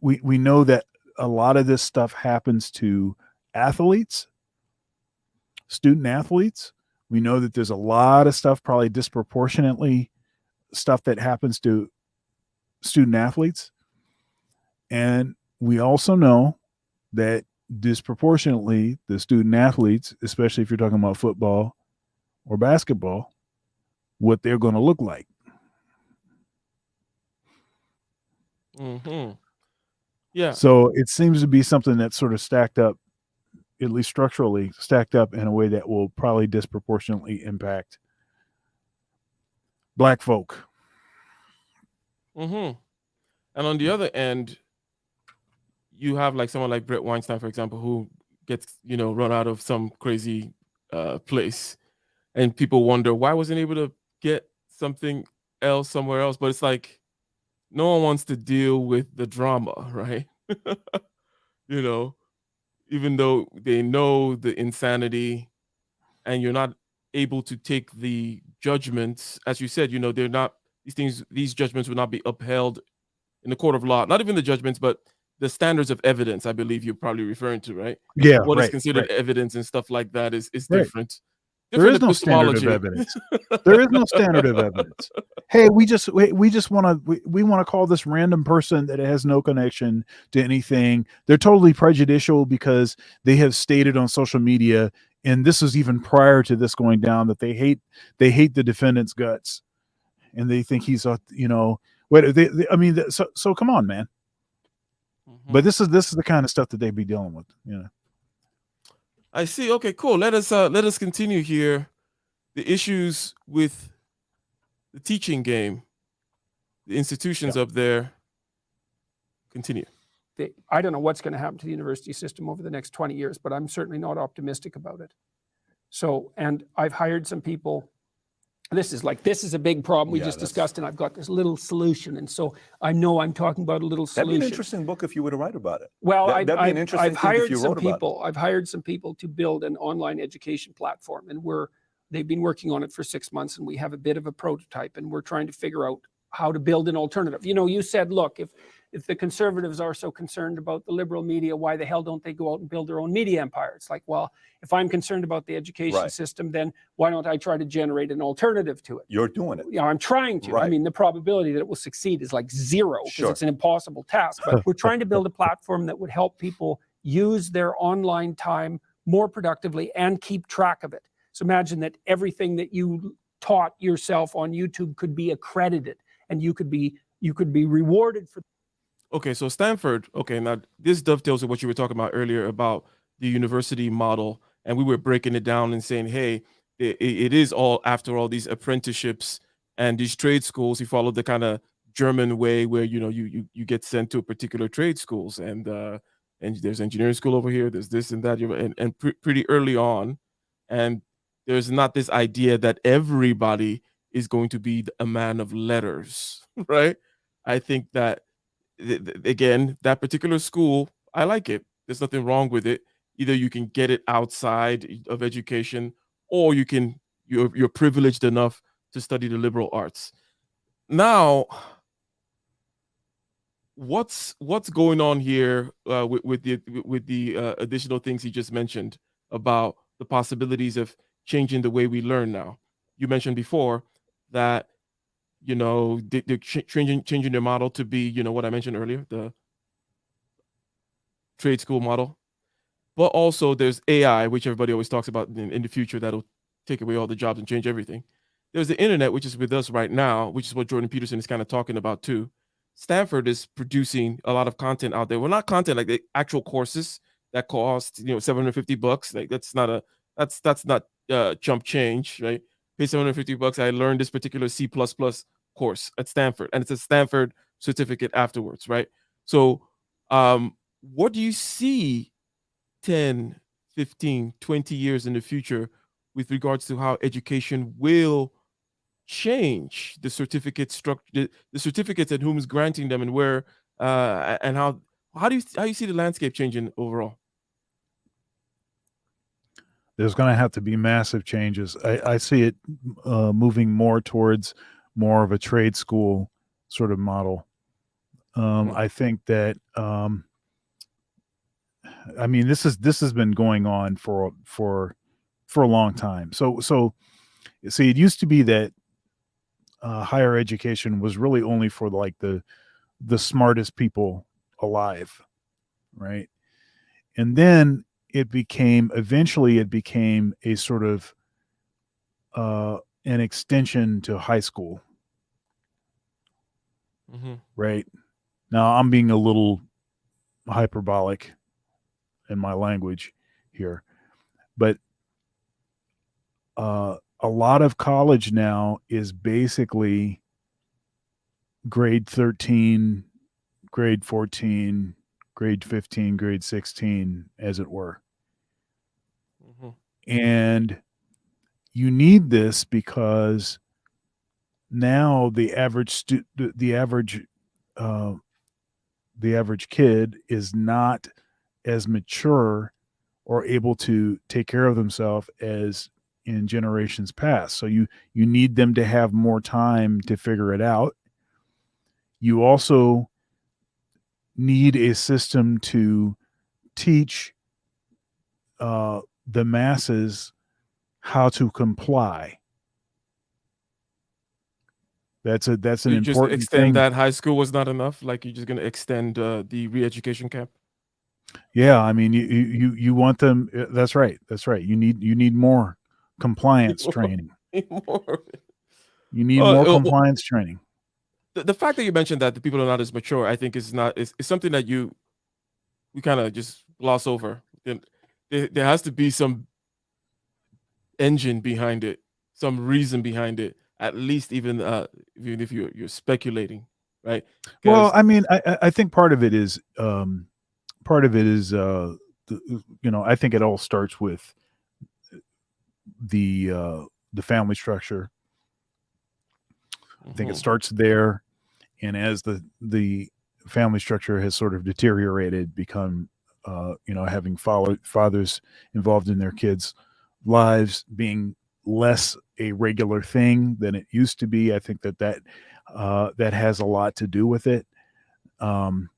we know that a lot of this stuff happens to athletes, student athletes. We know that there's a lot of stuff, probably disproportionately stuff that happens to student athletes. And we also know that disproportionately the student athletes, especially if you're talking about football or basketball, what they're going to look like.
Mm-hmm. Yeah.
So it seems to be something that's sort of stacked up, at least structurally stacked up in a way that will probably disproportionately impact Black folk.
Mm-hmm. And on the other end, you have like someone like Brett Weinstein, for example, who gets, run out of some crazy place, and people wonder why wasn't able to get something else somewhere else. But it's like, no one wants to deal with the drama, right? Even though they know the insanity, and you're not able to take the judgments, as you said, they're not, these judgments will not be upheld in the court of law. Not even the judgments, but the standards of evidence, I believe you're probably referring to, right?
Yeah.
What is considered evidence and stuff like that is different.
There is no standard of evidence. There is no standard of evidence. Hey, we want to call this random person that has no connection to anything. They're totally prejudicial because they have stated on social media, and this is even prior to this going down, that they hate the defendant's guts, and they think he's so come on, man. But this is the kind of stuff that they be dealing with. You know.
I see. Okay, cool. Let us continue here. The issues with the teaching game, the institutions up there. Continue.
I don't know what's going to happen to the university system over the next 20 years, but I'm certainly not optimistic about it. So, and I've hired some people. This is a big problem we just discussed, and I've got this little solution. And so I know I'm talking about a little solution.
That'd be an interesting book if you were to write about it.
Well,
that'd be an interesting thing if you wrote about it.
I've hired some people to build an online education platform, and they've been working on it for 6 months, and we have a bit of a prototype, and we're trying to figure out how to build an alternative. You know, you said, look, if the conservatives are so concerned about the liberal media, why the hell don't they go out and build their own media empire? It's like, well, if I'm concerned about the education system, then why don't I try to generate an alternative to it?
You're doing it.
Yeah, I'm trying to.
Right.
I mean, the probability that it will succeed is like zero because it's an impossible task. But we're trying to build a platform that would help people use their online time more productively and keep track of it. So imagine that everything that you taught yourself on YouTube could be accredited, and you could be rewarded for.
Okay, so Stanford. Okay, now this dovetails with what you were talking about earlier about the university model, and we were breaking it down and saying, hey, it is all after all these apprenticeships and these trade schools. You follow the kind of German way where you get sent to particular trade schools, and there's engineering school over here, there's this and that, and pretty early on, and there's not this idea that everybody is going to be a man of letters, right? I think that. Again, that particular school, I like it. There's nothing wrong with it. Either you can get it outside of education, or you're privileged enough to study the liberal arts. Now, what's going on here with the additional things you just mentioned about the possibilities of changing the way we learn now? You mentioned before that they're changing their model to be, what I mentioned earlier, the trade school model. But also there's AI, which everybody always talks about in the future, that'll take away all the jobs and change everything. There's the internet, which is with us right now, which is what Jordan Peterson is kind of talking about too. Stanford is producing a lot of content out there. Well, not content, like the actual courses that cost, $750. Like that's not chump change, right? Pay $750. I learned this particular C++ course at Stanford, and it's a Stanford certificate afterwards, right? So what do you see 10, 15, 20 years in the future with regards to how education will change the certificate structure, the certificates and whom's granting them, and where and how do you see the landscape changing overall?
There's going to have to be massive changes. I see it moving more towards more of a trade school sort of model. I think that this has been going on for a long time. So see, it used to be that higher education was really only for like the smartest people alive, right? And then eventually it became a sort of an extension to high school. Right? Now I'm being a little hyperbolic in my language here, but a lot of college now is basically grade 13, grade 14, grade 15, grade 16, as it were. And you need this because now the average kid is not as mature or able to take care of themselves as in generations past. So you need them to have more time to figure it out. You also need a system to teach the masses how to comply. That's an important
just extend
thing.
that high school was not enough. Like you're just going to extend the re-education camp.
Yeah, I mean, you want them. That's right. You need more compliance training.
More.
You need more compliance training.
The fact that you mentioned that the people are not as mature, I think is something that you we kind of just gloss over. Then there has to be some engine behind it, some reason behind it. At least even if you're speculating, right?
Well,
Because
I mean, I think part of it is I think it all starts with the family structure. I think it starts there, and as the family structure has sort of deteriorated, become having fathers involved in their kids' lives being less a regular thing than it used to be. I think that has a lot to do with it. And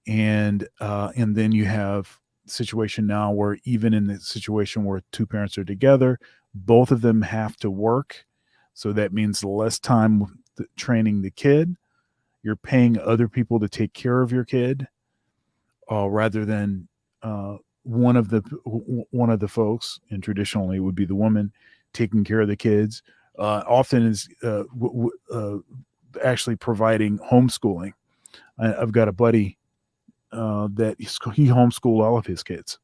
then you have a situation now where even in the situation where two parents are together, both of them have to work. So that means less time training the kid. You're paying other people to take care of your kid, rather than one of the folks, and traditionally it would be the woman, taking care of the kids. Often is actually providing homeschooling. I've got a buddy that he homeschooled all of his kids,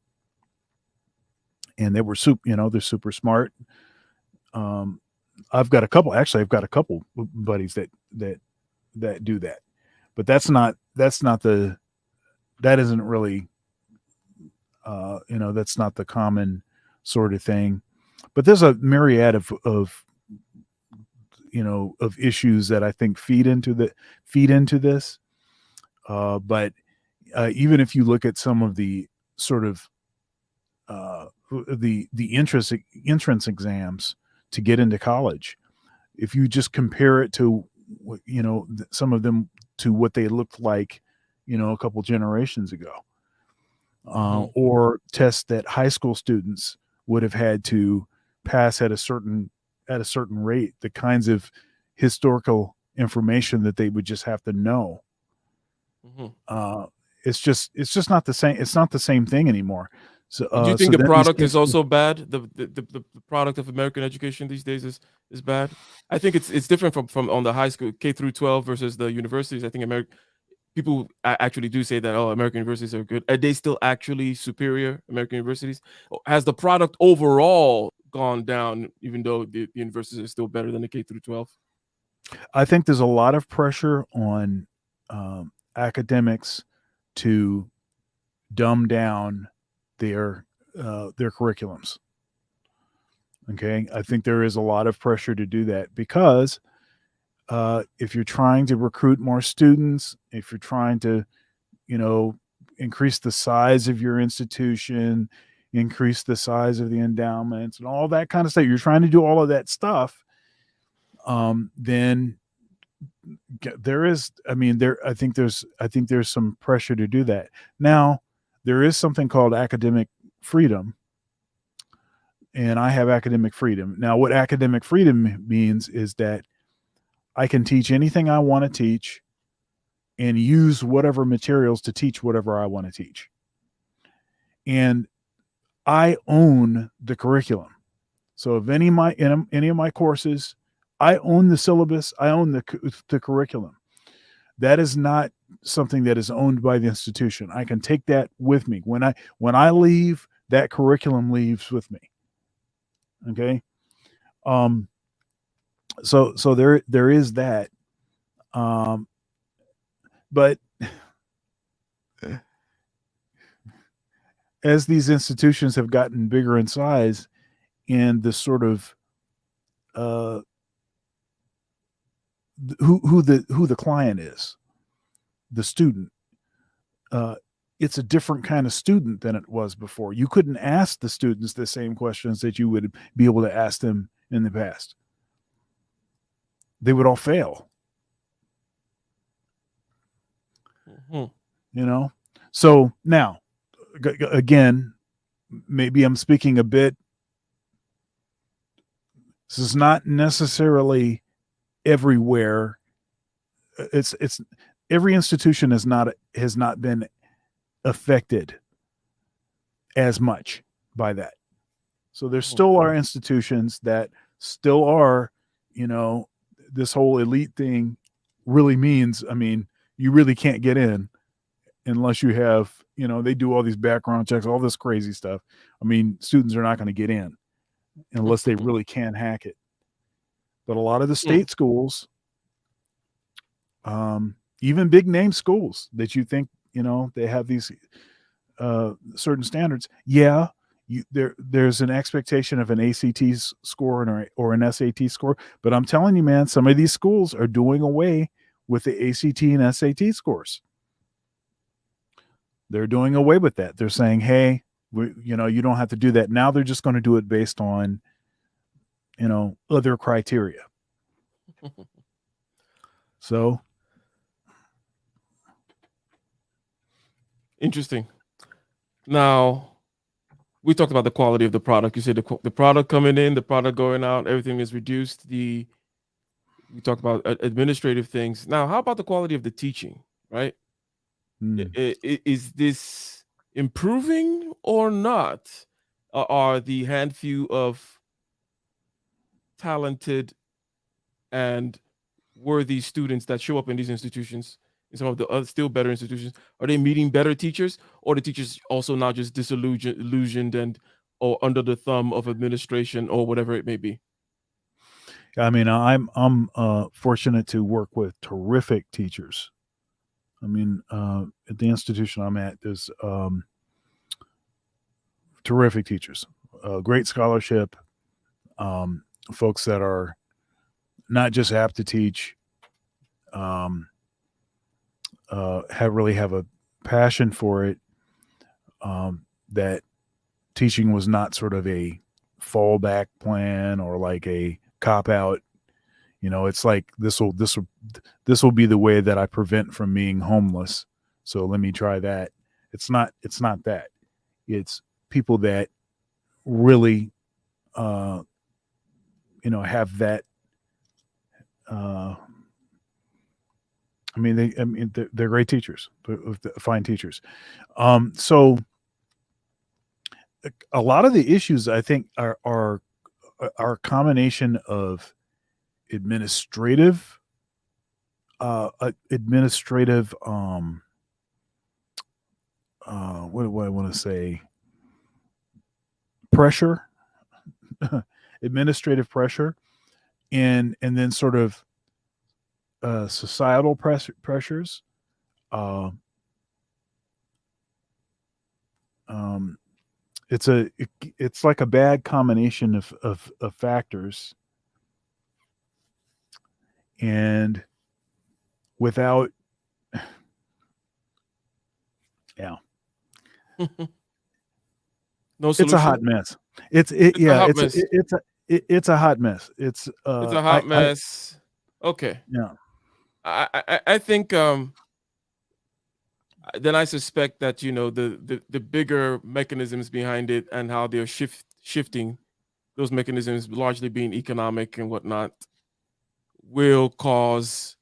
and they were they're super smart. I've got a couple buddies that do that, but that isn't really that's not the common sort of thing. But there's a myriad of issues that I think feed into this. But even if you look at some of the sort of the entrance exams to get into college, if you just compare it to some of them to what they looked like a couple generations ago, or tests that high school students would have had to pass at a certain rate, the kinds of historical information that they would just have to know. It's just not the same. It's not the same thing anymore. So,
do you think the product is also bad? The product of American education these days is bad. I think it's different from on the high school K through 12 versus the universities. I think people actually do say that, American universities are good. Are they still actually superior, American universities? Has the product overall gone down, even though the universities are still better than the K through 12?
I think there's a lot of pressure on academics to dumb down their curriculums. Okay, I think there is a lot of pressure to do that because if you're trying to recruit more students, if you're trying to, increase the size of your institution, increase the size of the endowments and all that kind of stuff, you're trying to do all of that stuff, then there is, I think there's some pressure to do that. Now, there is something called academic freedom, and I have academic freedom. Now, what academic freedom means is that I can teach anything I want to teach and use whatever materials to teach whatever I want to teach. And I own the curriculum. So if any of my courses, I own the syllabus, I own the curriculum. That is not something that is owned by the institution. I can take that with me. When I leave, that curriculum leaves with me. Okay? So there is that. But as these institutions have gotten bigger in size, and the sort of who the client is, the student, it's a different kind of student than it was before. You couldn't ask the students the same questions that you would be able to ask them in the past. They would all fail. So now, again, maybe I'm speaking a bit. This is not necessarily everywhere. It's every institution has not been affected as much by that. So there still are institutions that still are, this whole elite thing really means, you really can't get in unless you have, they do all these background checks, all this crazy stuff. I mean, students are not going to get in unless they really can hack it. But a lot of the state schools, even big name schools that you think, they have these certain standards. Yeah, there's an expectation of an ACT score or an SAT score. But I'm telling you, man, some of these schools are doing away with the ACT and SAT scores. They're doing away with that. They're saying, hey, you don't have to do that. Now they're just going to do it based on, other criteria. So
interesting. Now, we talked about the quality of the product. You said the product coming in, the product going out, everything is reduced. We talked about administrative things. Now, how about the quality of the teaching, right? Is this improving or not? Are the handful of talented and worthy students that show up in these institutions, in some of the other still better institutions, are they meeting better teachers, or the teachers also now just disillusioned or under the thumb of administration or whatever it may be?
I mean, I'm fortunate to work with terrific teachers. I mean, at the institution I'm at, there's terrific teachers, great scholarship, folks that are not just apt to teach, really have a passion for it. That teaching was not sort of a fallback plan or like a cop out. It's like this will be the way that I prevent from being homeless. So let me try that. It's not that. It's people that really, have that. They're great teachers, fine teachers. So a lot of the issues I think are a combination of administrative what do I want to say, pressure, administrative pressure, and then sort of societal pressures. It's like a bad combination of factors, and without, yeah,
No
it's a
solution.
hot mess.
It's a hot mess.
It's a hot mess. It's
a hot mess. Okay.
Yeah.
I think then I suspect that the bigger mechanisms behind it and how they're shifting those mechanisms, largely being economic and whatnot, will cause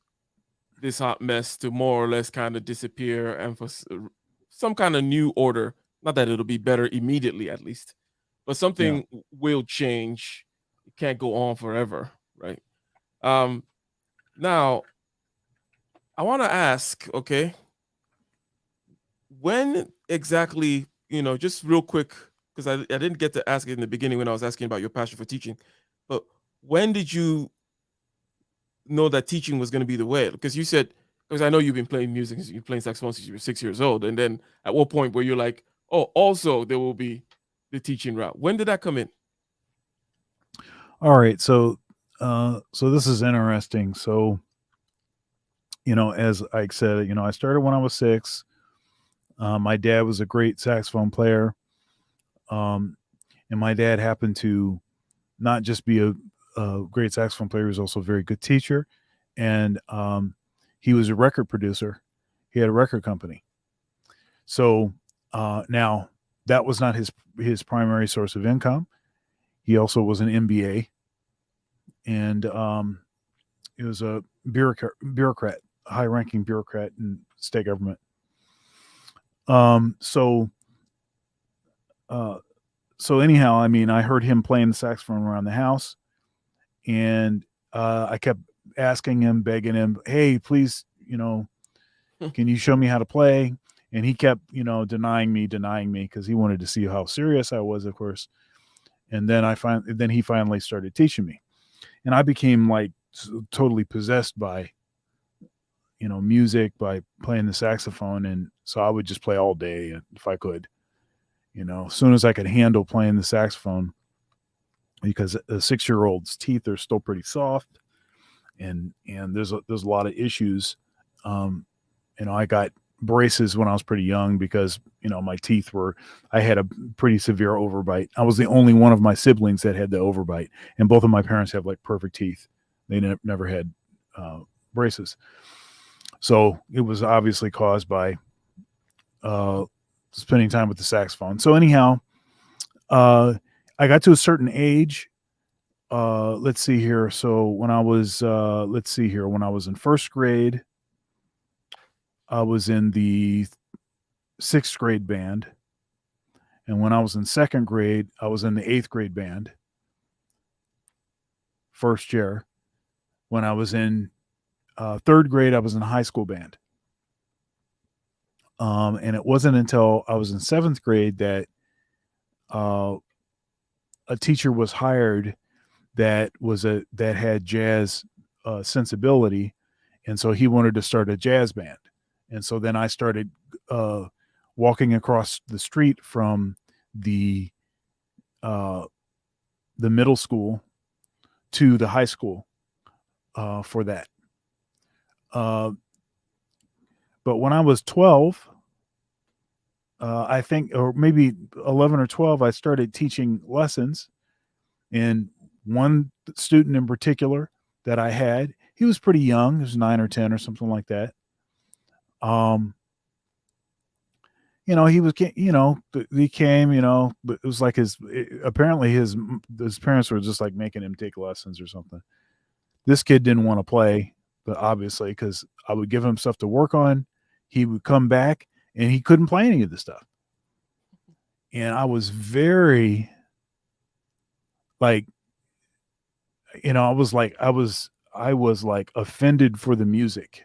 this hot mess to more or less kind of disappear and for some kind of new order. Not that it'll be better immediately, at least, but something will change. It can't go on forever, right? Now, I want to ask, okay, when exactly, just real quick, because I didn't get to ask it in the beginning when I was asking about your passion for teaching, but when did you know that teaching was going to be the way? Because you said, because I know you've been playing music, you're playing saxophone since you were 6 years old, and then at what point were you like, oh, also there will be the teaching route? When did that come in?
All right, so this is interesting. So, as Ike said, I started when I was 6. My dad was a great saxophone player, and my dad happened to not just be a great saxophone player; he was also a very good teacher, and he was a record producer. He had a record company. So now that was not his primary source of income. He also was an MBA, and he was a bureaucrat, high-ranking bureaucrat in state government. So anyhow, I mean, I heard him playing the saxophone around the house, and I kept asking him, begging him, hey, please, can you show me how to play? and he kept, denying me because he wanted to see how serious I was, of course. And then he finally started teaching me, and I became like totally possessed by, music, by playing the saxophone. And so I would just play all day if I could, as soon as I could handle playing the saxophone, because a 6-year-old's teeth are still pretty soft, and there's a lot of issues. I got braces when I was pretty young because, my teeth I had a pretty severe overbite. I was the only one of my siblings that had the overbite, and both of my parents have like perfect teeth. They never had braces. So it was obviously caused by spending time with the saxophone. So anyhow, I got to a certain age. Let's see here. So when I was, when I was in first grade, I was in the 6th grade band. And when I was in 2nd grade, I was in the 8th grade band. First year. When I was in 3rd grade, I was in high school band. And it wasn't until I was in 7th grade that a teacher was hired that had jazz sensibility, and so he wanted to start a jazz band. And so then I started walking across the street from the middle school to the high school for that. But when I was 12, I think, or maybe 11 or 12, I started teaching lessons. And one student in particular that I had, he was pretty young. He was 9 or 10 or something like that. He was, he came, but it was like apparently his parents were just like making him take lessons or something. This kid didn't want to play, but obviously, because I would give him stuff to work on, he would come back and he couldn't play any of the stuff. And I was very like, I was like offended for the music.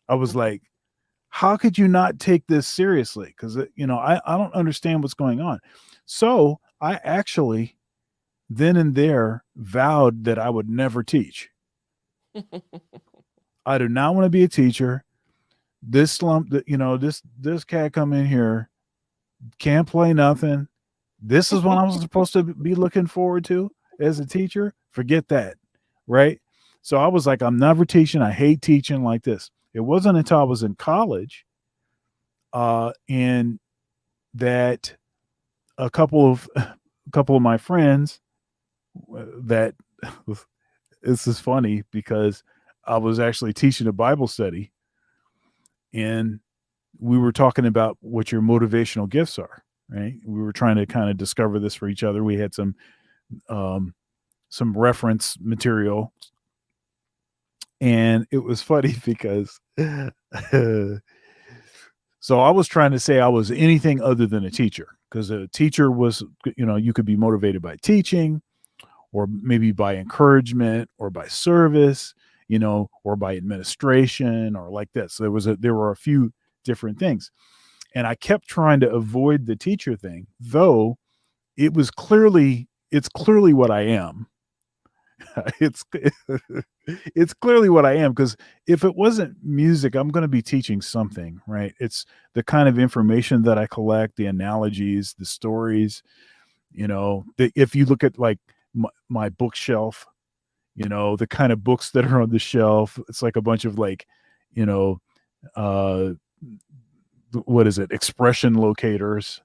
I was like, how could you not take this seriously? Because, I don't understand what's going on. So I actually then and there vowed that I would never teach. I do not want to be a teacher. This slump that, this cat come in here, can't play nothing. This is what I'm supposed to be looking forward to as a teacher. Forget that. Right. So I was like, I'm never teaching. I hate teaching like this. It wasn't until I was in college, and that a couple of my friends that this is funny because I was actually teaching a Bible study, and we were talking about what your motivational gifts are, right? We were trying to kind of discover this for each other. We had some reference material, and it was funny because so I was trying to say I was anything other than a teacher, because a teacher was, you could be motivated by teaching, or maybe by encouragement, or by service, or by administration, or like this. So there were a few different things. And I kept trying to avoid the teacher thing, though it's clearly what I am. It's clearly what I am, because if it wasn't music, I'm going to be teaching something, right? It's the kind of information that I collect, the analogies, the stories, if you look at like my bookshelf, the kind of books that are on the shelf, it's like a bunch of like, what is it? Expression locators,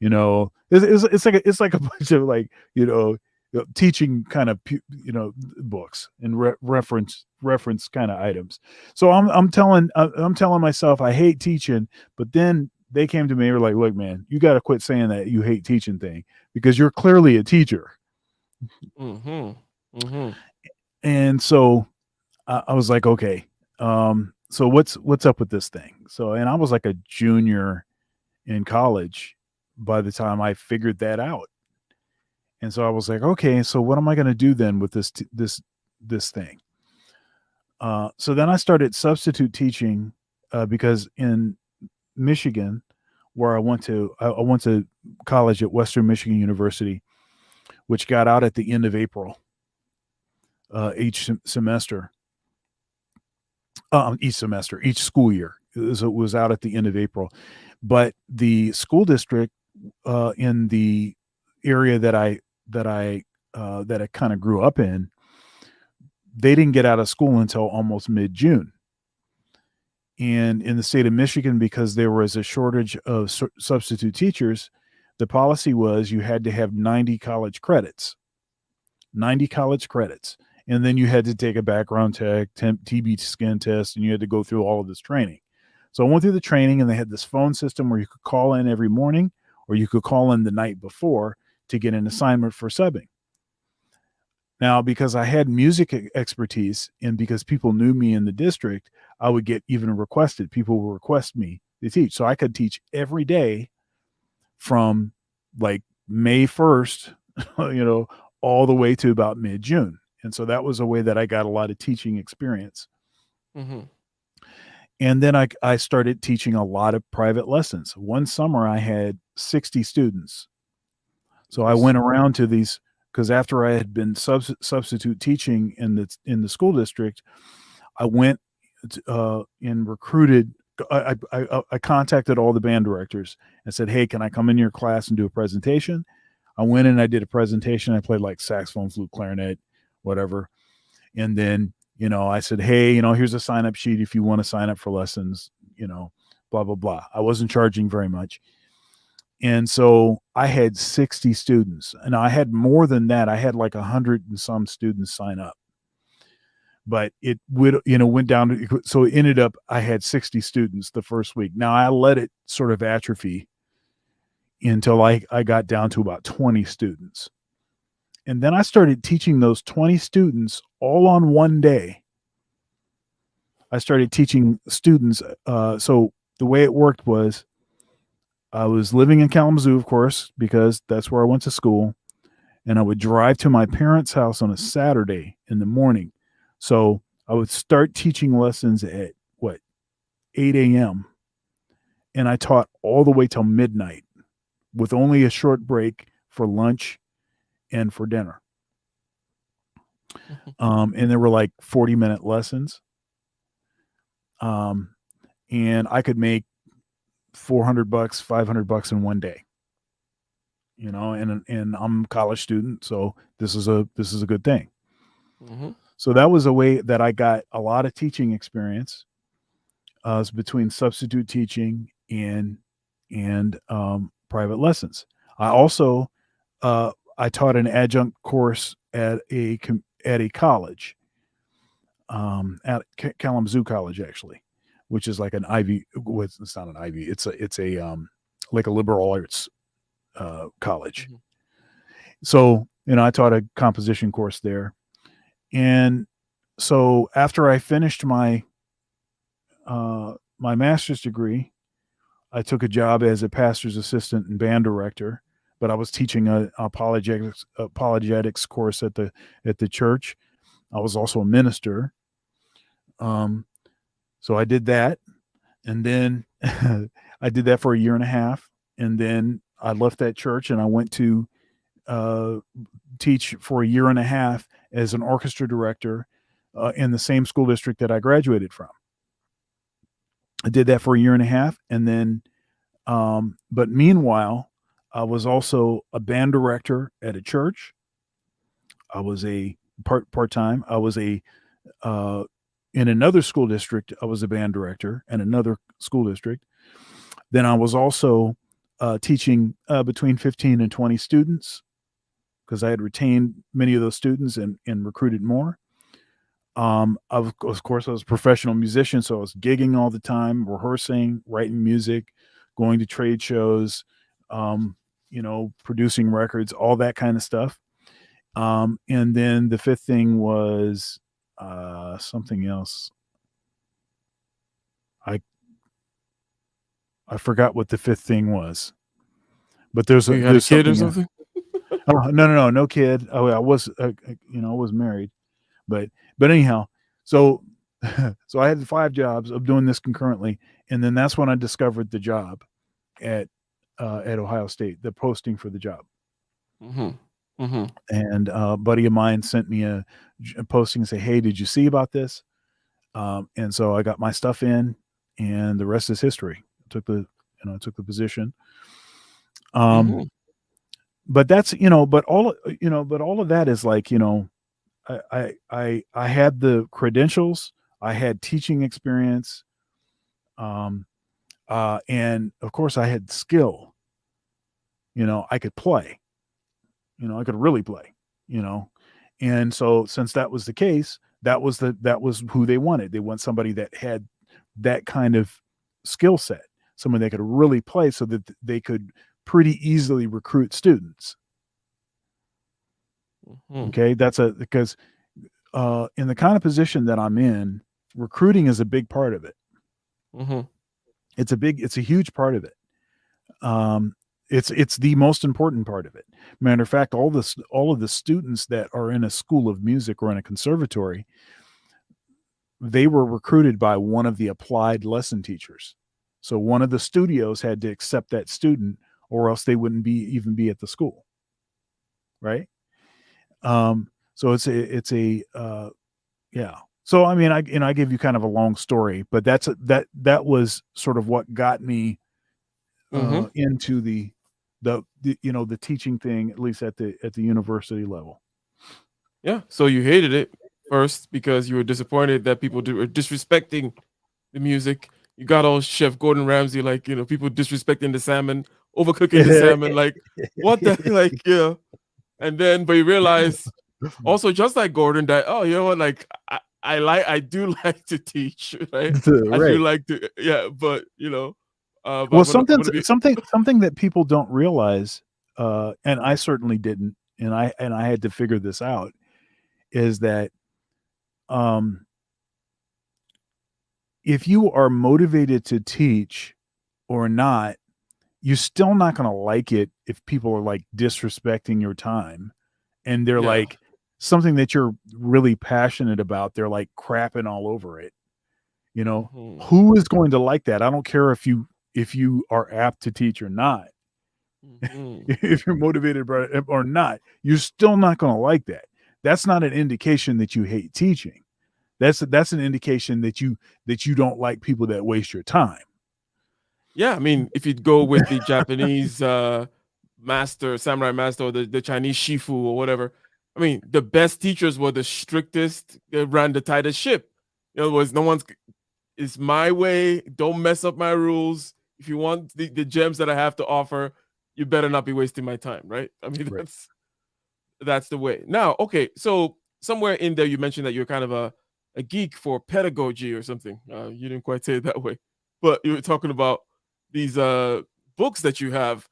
it's like a bunch of like, teaching kind of, books and reference kind of items. So I'm telling myself I hate teaching, but then they came to me and were like, look, man, you got to quit saying that you hate teaching thing, because you're clearly a teacher.
Mm-hmm. Mm-hmm.
And so I was like, okay, so what's up with this thing? So, and I was like a junior in college by the time I figured that out. And so I was like, okay, so what am I going to do then with this thing? So then I started substitute teaching, because in Michigan, where I went to college at Western Michigan University, which got out at the end of April each semester. Each school year. It was out at the end of April. But the school district in the area that I kind of grew up in, they didn't get out of school until almost mid-June. And in the state of Michigan, because there was a shortage of substitute teachers, the policy was you had to have 90 college credits. And then you had to take a background check, TB skin test, and you had to go through all of this training. So I went through the training, and they had this phone system where you could call in every morning, or you could call in the night before to get an assignment for subbing. Now, because I had music expertise and because people knew me in the district, I would get even requested. People would request me to teach. So I could teach every day from like May 1st, all the way to about mid-June. And so that was a way that I got a lot of teaching experience.
Mm-hmm.
And then I started teaching a lot of private lessons. One summer I had 60 students. So I went around to these, because after I had been substitute teaching in the school district, I went and recruited. I contacted all the band directors and said, "Hey, can I come in your class and do a presentation?" I went in, I did a presentation. I played like saxophone, flute, clarinet, whatever. And then, I said, "Hey, here's a sign up sheet if you want to sign up for lessons, blah, blah, blah." I wasn't charging very much. And so I had 60 students, and I had more than that. I had like 100 and some students sign up, but it would, went down to, so it ended up, I had 60 students the first week. Now I let it sort of atrophy until I got down to about 20 students. And then I started teaching those 20 students all on one day. I started teaching students. So the way it worked was, I was living in Kalamazoo, of course, because that's where I went to school. And I would drive to my parents' house on a Saturday in the morning. So I would start teaching lessons at 8 a.m. And I taught all the way till midnight with only a short break for lunch and for dinner. And there were like 40-minute lessons. And I could make $400, $500 in one day, and I'm a college student. So this is a good thing.
Mm-hmm.
So that was a way that I got a lot of teaching experience. Was between substitute teaching and private lessons. I also, I taught an adjunct course at a college, at Kalamazoo College, actually, which is like an Ivy. It's not an Ivy. It's a like a liberal arts college. Mm-hmm. So, I taught a composition course there. And so after I finished my master's degree, I took a job as a pastor's assistant and band director, but I was teaching a apologetics course at the church. I was also a minister. So I did that, and then I did that for a year and a half, and then I left that church and I went to teach for a year and a half as an orchestra director in the same school district that I graduated from. I did that for a year and a half, and then, but meanwhile, I was also a band director at a church. I was a part-time. I was in another school district, I was a band director in another school district. Then I was also teaching between 15 and 20 students, because I had retained many of those students and recruited more. Of course, I was a professional musician, so I was gigging all the time, rehearsing, writing music, going to trade shows, producing records, all that kind of stuff. And then the fifth thing was something else. I forgot what the fifth thing was, but there's
a kid or something.
Oh, no kid. Oh, I was I was married, but anyhow, so I had 5 jobs of doing this concurrently, And then that's when I discovered the job at Ohio State, the posting for the job.
Mm-hmm. Mm-hmm.
And a buddy of mine sent me a posting and say, "Hey, did you see about this?" And so I got my stuff in, and the rest is history. I took the position.
Mm-hmm.
But that's, but all of that is like, I had the credentials, I had teaching experience, and of course I had skill. I could play. I could really play. And so since that was the case, that was who they wanted. They want somebody that had that kind of skill set, someone that could really play, so that they could pretty easily recruit students.
Mm-hmm.
Okay, because in the kind of position that I'm in, recruiting is a big part of it.
Mm-hmm.
It's a huge part of it. It's the most important part of it. Matter of fact, all of the students that are in a school of music or in a conservatory, they were recruited by one of the applied lesson teachers. So one of the studios had to accept that student, or else they wouldn't even be at the school. Right. So it's a yeah. So I mean, I gave you kind of a long story, but that was sort of what got me into the teaching thing, at least at the university level.
Yeah. So you hated it first because you were disappointed that people were disrespecting the music. You got all Chef Gordon Ramsay, like, people disrespecting the salmon, overcooking the salmon, like what the like, yeah. And then, but you realize also, just like Gordon, that, oh, you know what, like I do like to teach, right? I do like to, yeah, but but
well, something that people don't realize, and I certainly didn't, and I had to figure this out, is that if you are motivated to teach or not, you're still not going to like it if people are like disrespecting your time, and they're like something that you're really passionate about, they're like crapping all over it. Who is going to like that? I don't care if you are apt to teach or not. If you're motivated or not, you're still not going to like that. That's not an indication that you hate teaching. That's an indication that you don't like people that waste your time.
Yeah, I mean, if you'd go with the Japanese samurai master, or the Chinese shifu or whatever, I mean, the best teachers were the strictest, they ran the tightest ship. In other words, it's my way, don't mess up my rules. If you want the gems that I have to offer, you better not be wasting my time, right? I mean, that's the way. Now, okay, so somewhere in there you mentioned that you're kind of a geek for pedagogy or something. You didn't quite say it that way, but you were talking about these books that you have.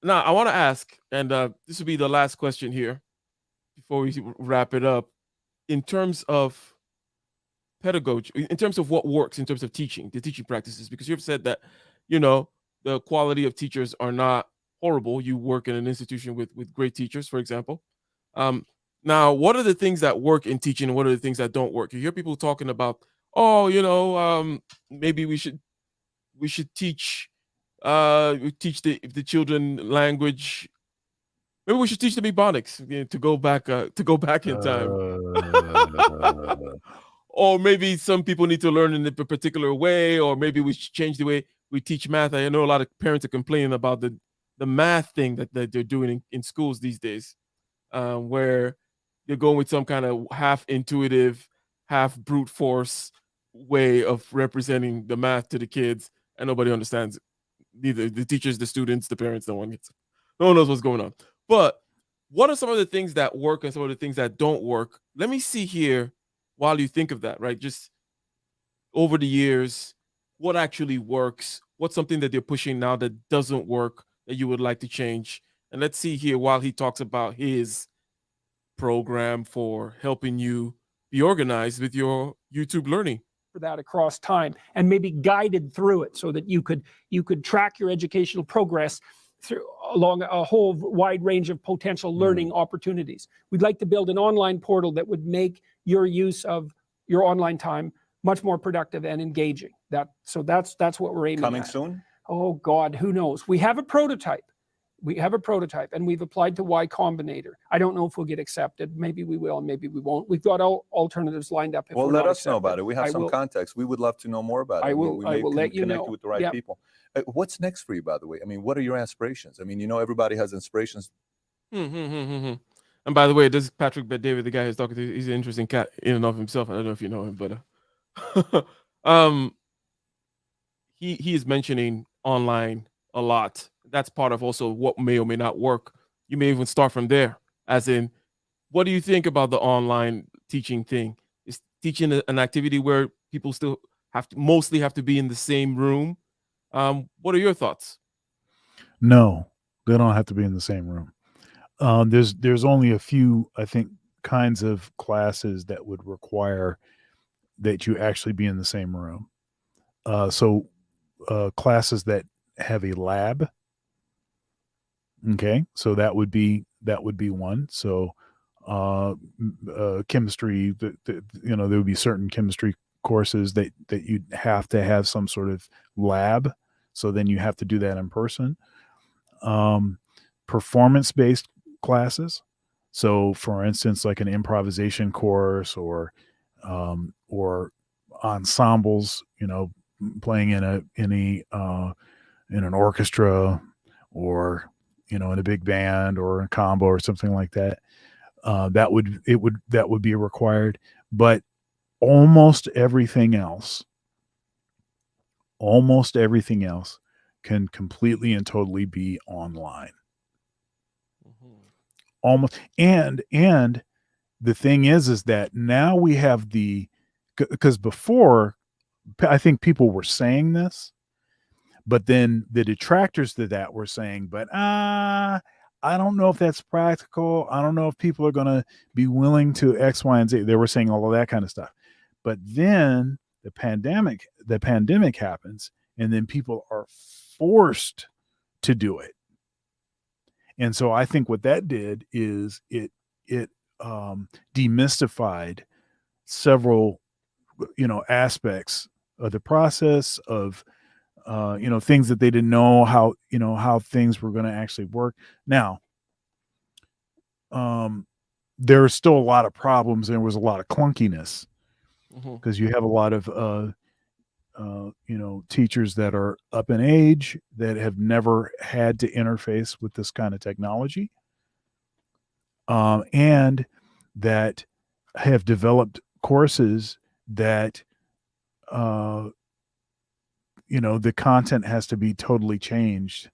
Now, I want to ask, and this will be the last question here before we wrap it up, in terms of pedagogy, in terms of what works, in terms of teaching, the teaching practices, because you've said that, the quality of teachers are not horrible. You work in an institution with great teachers, for example. Now, what are the things that work in teaching and what are the things that don't work? You hear people talking about, maybe we should teach the children language. Maybe we should teach them Ebonics, to go back in time. Or maybe some people need to learn in a particular way, or maybe we should change the way we teach math. I know a lot of parents are complaining about the math thing that they're doing in schools these days, where they're going with some kind of half intuitive, half brute force way of representing the math to the kids, and nobody understands it. Neither the teachers, the students, the parents, no one knows what's going on. But what are some of the things that work and some of the things that don't work? Let me see here while you think of that, right? Just over the years, what actually works? What's something that they're pushing now that doesn't work that you would like to change? And let's see here while he talks about his program for helping you be organized with your YouTube learning.
For that across time, and maybe guided through it so that you could track your educational progress along a whole wide range of potential learning opportunities. We'd like to build an online portal that would make your use of your online time much more productive and engaging. So that's what we're aiming
Coming
at.
soon?
Oh God, who knows? We have a prototype. And we've applied to Y Combinator. I don't know if we'll get accepted. Maybe we will, and maybe we won't. We've got all alternatives lined up. If
Well,
we're
let
not
us know about
accepted.
it. We have some contacts. We would love to know more about it.
I will let you
connect
know.
with the right
Yep.
people. What's next for you, by the way? I mean, what are your aspirations? I mean, everybody has inspirations.
And by the way, this is Patrick Bet David, the guy who's talking to. He's an interesting cat in and of himself. I don't know if you know him, but he is mentioning online a lot. That's part of also what may or may not work. You may even start from there, as in, what do you think about the online teaching thing? Is teaching an activity where people still mostly have to be in the same room? What are your thoughts?
No, they don't have to be in the same room. There's only a few, I think, kinds of classes that would require that you actually be in the same room. So classes that have a lab. Okay, so that would be one. So chemistry, there would be certain chemistry courses that you'd have to have some sort of lab. So then you have to do that in person. Performance-based classes. So, for instance, like an improvisation course or ensembles, playing in an orchestra or in a big band or a combo or something like that. That would be required. But almost everything else can completely and totally be online. Almost. And the thing is that now we have because before, I think people were saying this, but then the detractors to that were saying, but I don't know if that's practical. I don't know if people are going to be willing to X, Y, and Z. They were saying all of that kind of stuff. But then the pandemic happens, and then people are forced to do it. And so I think what that did is it demystified several, aspects of the process of, things that they didn't know how things were going to actually work. Now, there are still a lot of problems. There was a lot of clunkiness because you have a lot of, teachers that are up in age that have never had to interface with this kind of technology, and that have developed courses that, the content has to be totally changed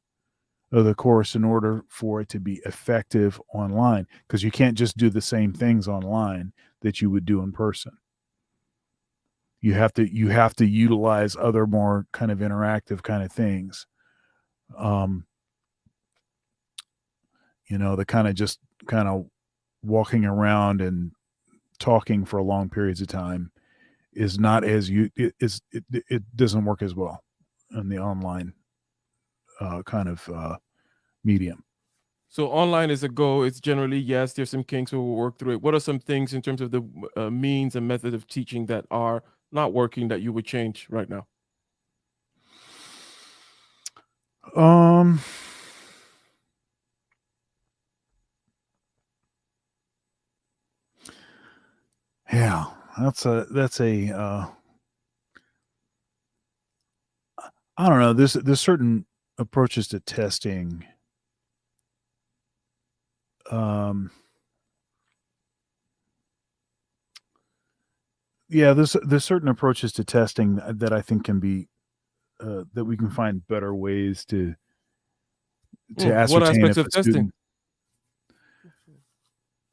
of the course in order for it to be effective online, because you can't just do the same things online that you would do in person. You have to utilize other more kind of interactive kind of things. The kind of walking around and talking for long periods of time is not as it doesn't work as well in the online kind of medium.
So online is a go. It's generally yes. There's some kinks, we will work through it. What are some things in terms of the means and method of teaching that are not working that you would change right now?
Yeah, that's a I don't know. There's certain approaches to testing. Yeah, there's certain approaches to testing that I think can be that we can find better ways to ascertain
what aspects
if
of
a
testing?
student.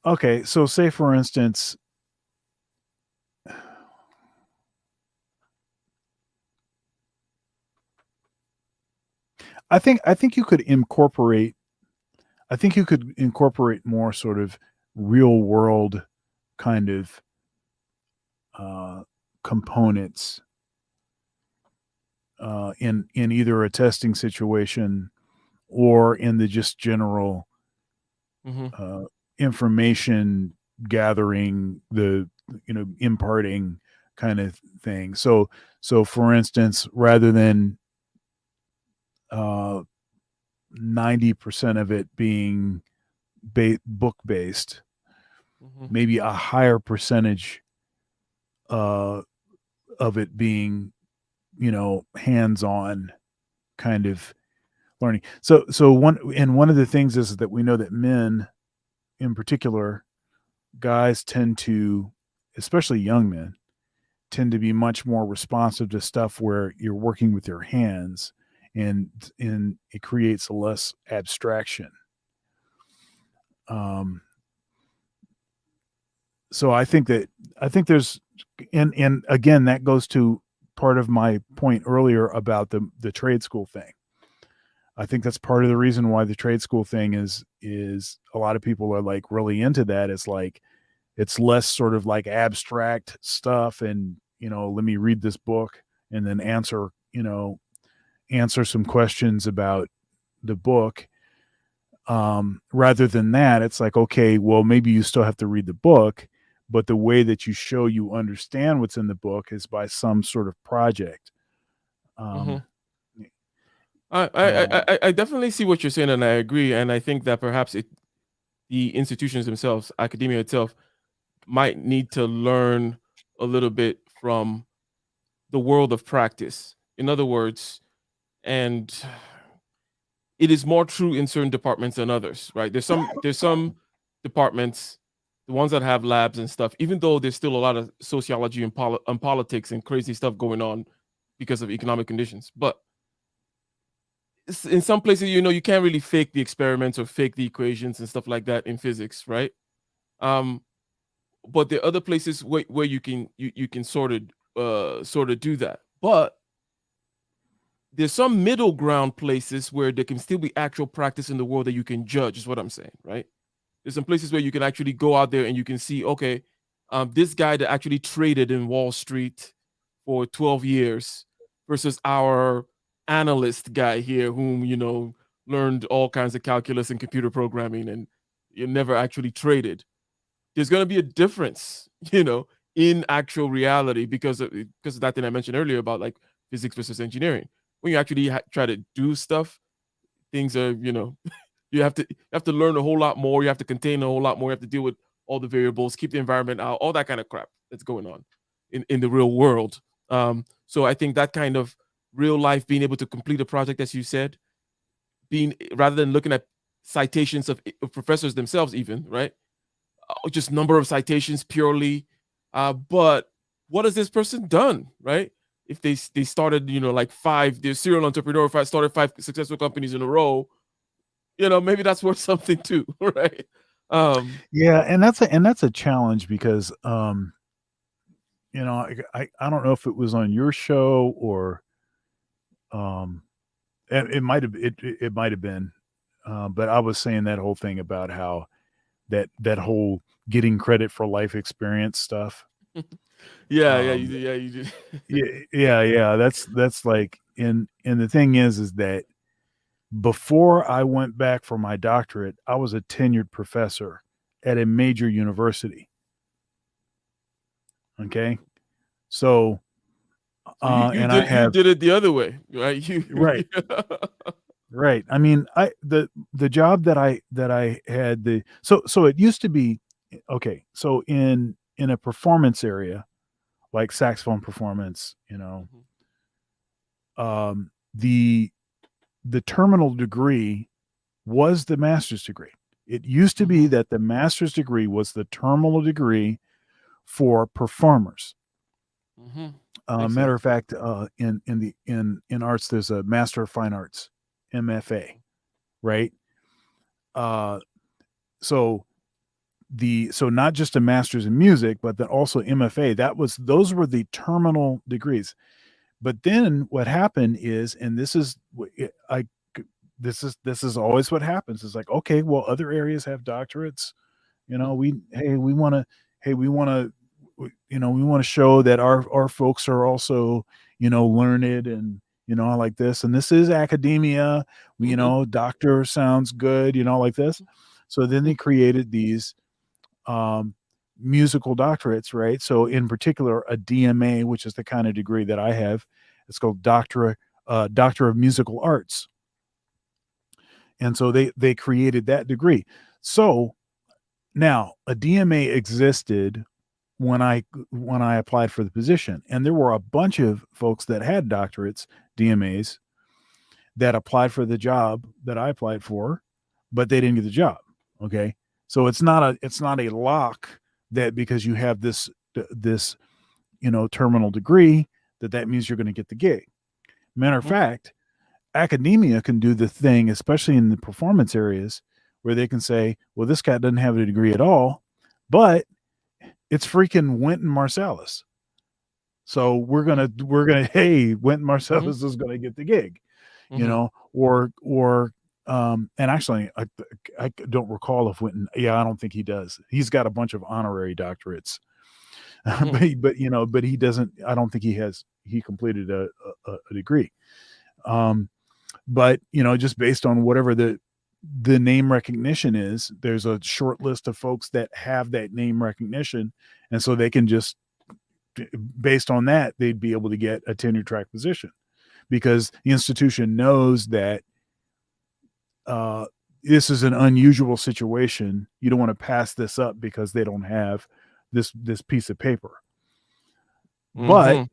Okay, so say for instance, I think you could incorporate. I think you could incorporate more sort of real world kind of components in either a testing situation or in the just general information gathering, the imparting kind of thing. So for instance, rather than 90% of it being book based, maybe a higher percentage of it being, hands on kind of learning. So one of the things is that we know that men, in particular, guys tend to, especially young men, tend to be much more responsive to stuff where you're working with your hands, and it creates less abstraction. So I think there's, and again, that goes to part of my point earlier about the trade school thing. I think that's part of the reason why the trade school thing is a lot of people are like really into that. It's like, it's less sort of like abstract stuff and, let me read this book and then answer some questions about the book. Rather than that, it's like, okay, well, maybe you still have to read the book, but the way that you show you understand what's in the book is by some sort of project.
I definitely see what you're saying, and I agree. And I think that perhaps the institutions themselves, academia itself, might need to learn a little bit from the world of practice. In other words, and it is more true in certain departments than others, right? There's some departments, the ones that have labs and stuff, even though there's still a lot of sociology and politics and crazy stuff going on because of economic conditions. But in some places, you can't really fake the experiments or fake the equations and stuff like that in physics, right? But there are other places where you can sort of do that. But there's some middle ground places where there can still be actual practice in the world that you can judge, is what I'm saying, right? There's some places where you can actually go out there and you can see, okay, this guy that actually traded in Wall Street for 12 years versus our analyst guy here whom, learned all kinds of calculus and computer programming and you never actually traded. There's going to be a difference, in actual reality because of that thing I mentioned earlier about like physics versus engineering. When you actually try to do stuff, things are, you have to learn a whole lot more. You have to contain a whole lot more. You have to deal with all the variables, keep the environment out, all that kind of crap that's going on in the real world. So I think that kind of real life, being able to complete a project, as you said, rather than looking at citations of professors themselves, even, right? Just number of citations purely. But what has this person done, right? If they started, like they're serial entrepreneur, if I started 5 successful companies in a row, maybe that's worth something too, right?
Yeah, and that's a challenge because I don't know if it was on your show or it might have been, but I was saying that whole thing about how that whole getting credit for life experience stuff.
You do.
Yeah. That's like, and the thing is that before I went back for my doctorate, I was a tenured professor at a major university. Okay, so
you did it the other way, right?
Right. Right. I mean, the job that I had, so it used to be, okay. So in a performance area like saxophone performance, the terminal degree was the master's degree. It used to be that the master's degree was the terminal degree for performers. Matter of fact, in arts, there's a Master of Fine Arts, MFA, right? So not just a master's in music, but then also MFA. Those were the terminal degrees. But then what happened is, and this is always what happens. It's like, okay, well, other areas have doctorates. We want to show that our folks are also, learned and, like this. And this is academia. Doctor sounds good, like this. So then they created these musical doctorates, right? So in particular, a DMA, which is the kind of degree that I have, it's called Doctor of Musical Arts. And so they created that degree. So now a DMA existed when I applied for the position, and there were a bunch of folks that had doctorates, DMAs, that applied for the job that I applied for, but they didn't get the job. Okay, so it's not a lock that because you have this terminal degree that means you're going to get the gig. Matter of fact, academia can do the thing, especially in the performance areas, where they can say, well, this guy doesn't have a degree at all, but it's freaking Wynton Marsalis. So we're gonna hey, Wynton Marsalis is gonna get the gig, or and actually I don't recall if Wynton, I don't think he does. He's got a bunch of honorary doctorates. But he doesn't, I don't think he completed a degree. But just based on whatever the name recognition is, there's a short list of folks that have that name recognition, and so they can just, based on that, they'd be able to get a tenure track position, because the institution knows that this is an unusual situation. You don't want to pass this up because they don't have this piece of paper. But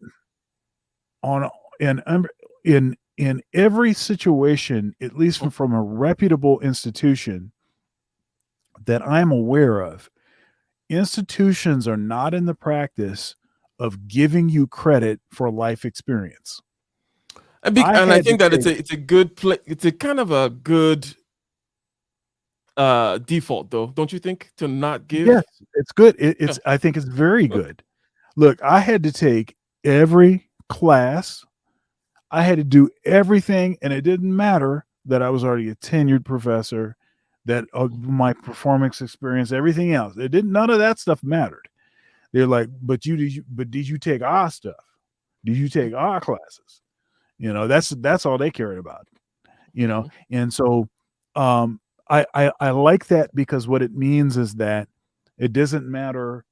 in every situation, at least from a reputable institution that I'm aware of, institutions are not in the practice of giving you credit for life experience.
And I think that it's a good play. It's a kind of a good default, though, don't you think, to not give?
Yes, it's good. I think it's very good. Look, I had to take every class. I had to do everything, and it didn't matter that I was already a tenured professor, that my performance experience, everything else. None of that stuff mattered. They're like, but did you take our stuff? Did you take our classes? That's all they cared about. And so I like that, because what it means is that it doesn't matter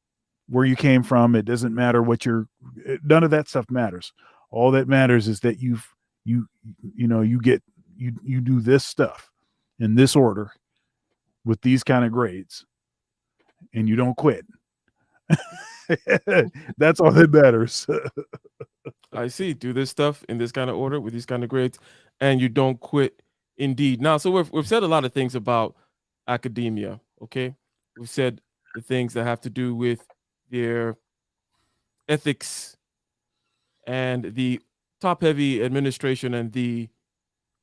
where you came from. It doesn't matter none of that stuff matters. All that matters is that you do this stuff in this order with these kind of grades, and you don't quit. That's all that matters.
I see. Do this stuff in this kind of order with these kind of grades, and you don't quit. Indeed. Now, so we've said a lot of things about academia. Okay, we've said the things that have to do with their ethics and the top-heavy administration and the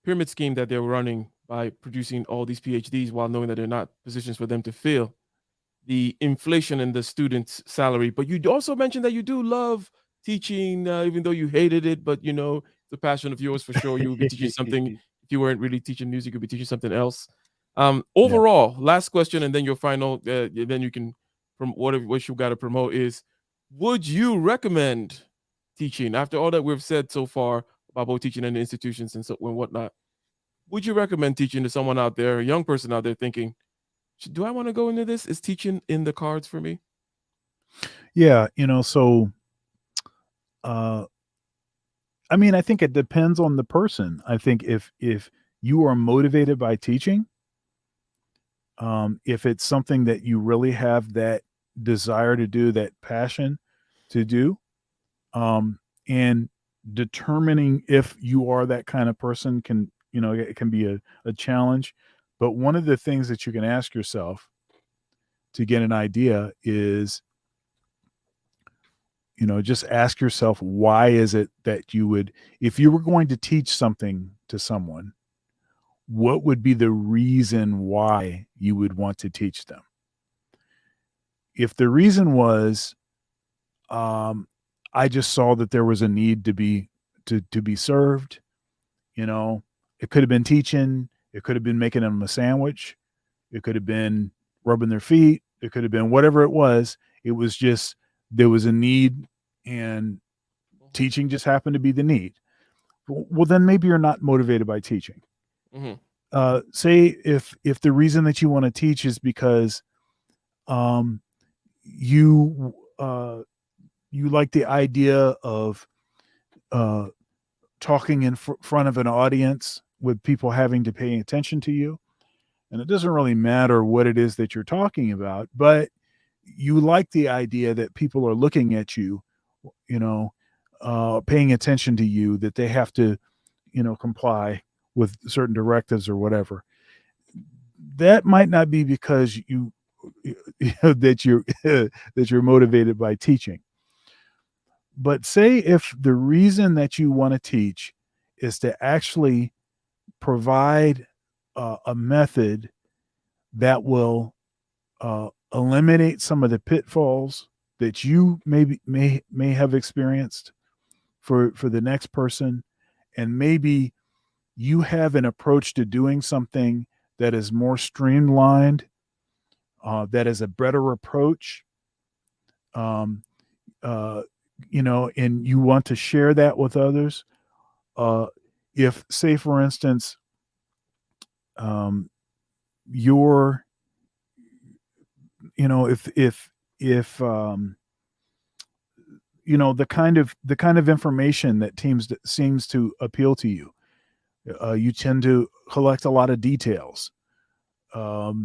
pyramid scheme that they're running by producing all these PhDs while knowing that they're not positions for them to fill. The inflation in the student's salary. But you also mentioned that you do love teaching, even though you hated it, but it's a passion of yours for sure. You would be teaching something. If you weren't really teaching music, you'd be teaching something else. Overall, last question, and then your final, then you can, from what you got to promote is, would you recommend teaching, after all that we've said so far about both teaching and institutions and so and whatnot? Would you recommend teaching to someone out there, a young person out there thinking, do I want to go into this? Is teaching in the cards for me?
Yeah, so I mean, I think it depends on the person. I think if you are motivated by teaching, if it's something that you really have that desire to do, that passion to do, and determining if you are that kind of person it can be a challenge. But one of the things that you can ask yourself to get an idea is, just ask yourself, why is it that you would, if you were going to teach something to someone, what would be the reason why you would want to teach them? If the reason was, I just saw that there was a need to be served, it could have been teaching, it could have been making them a sandwich, it could have been rubbing their feet, it could have been whatever it was. It was just, there was a need, and teaching just happened to be the need. Well, then maybe you're not motivated by teaching. Say if the reason that you want to teach is because you like the idea of talking in front of an audience with people having to pay attention to you. And it doesn't really matter what it is that you're talking about, but you like the idea that people are looking at you, paying attention to you, that they have to, comply with certain directives or whatever. That might not be because that you're motivated by teaching. But say if the reason that you want to teach is to actually provide a method that will eliminate some of the pitfalls that you may have experienced for the next person, and maybe you have an approach to doing something that is more streamlined, that is a better approach, and you want to share that with others. If, say, for instance, your, if the kind of information that seems to appeal to you, you tend to collect a lot of details. You're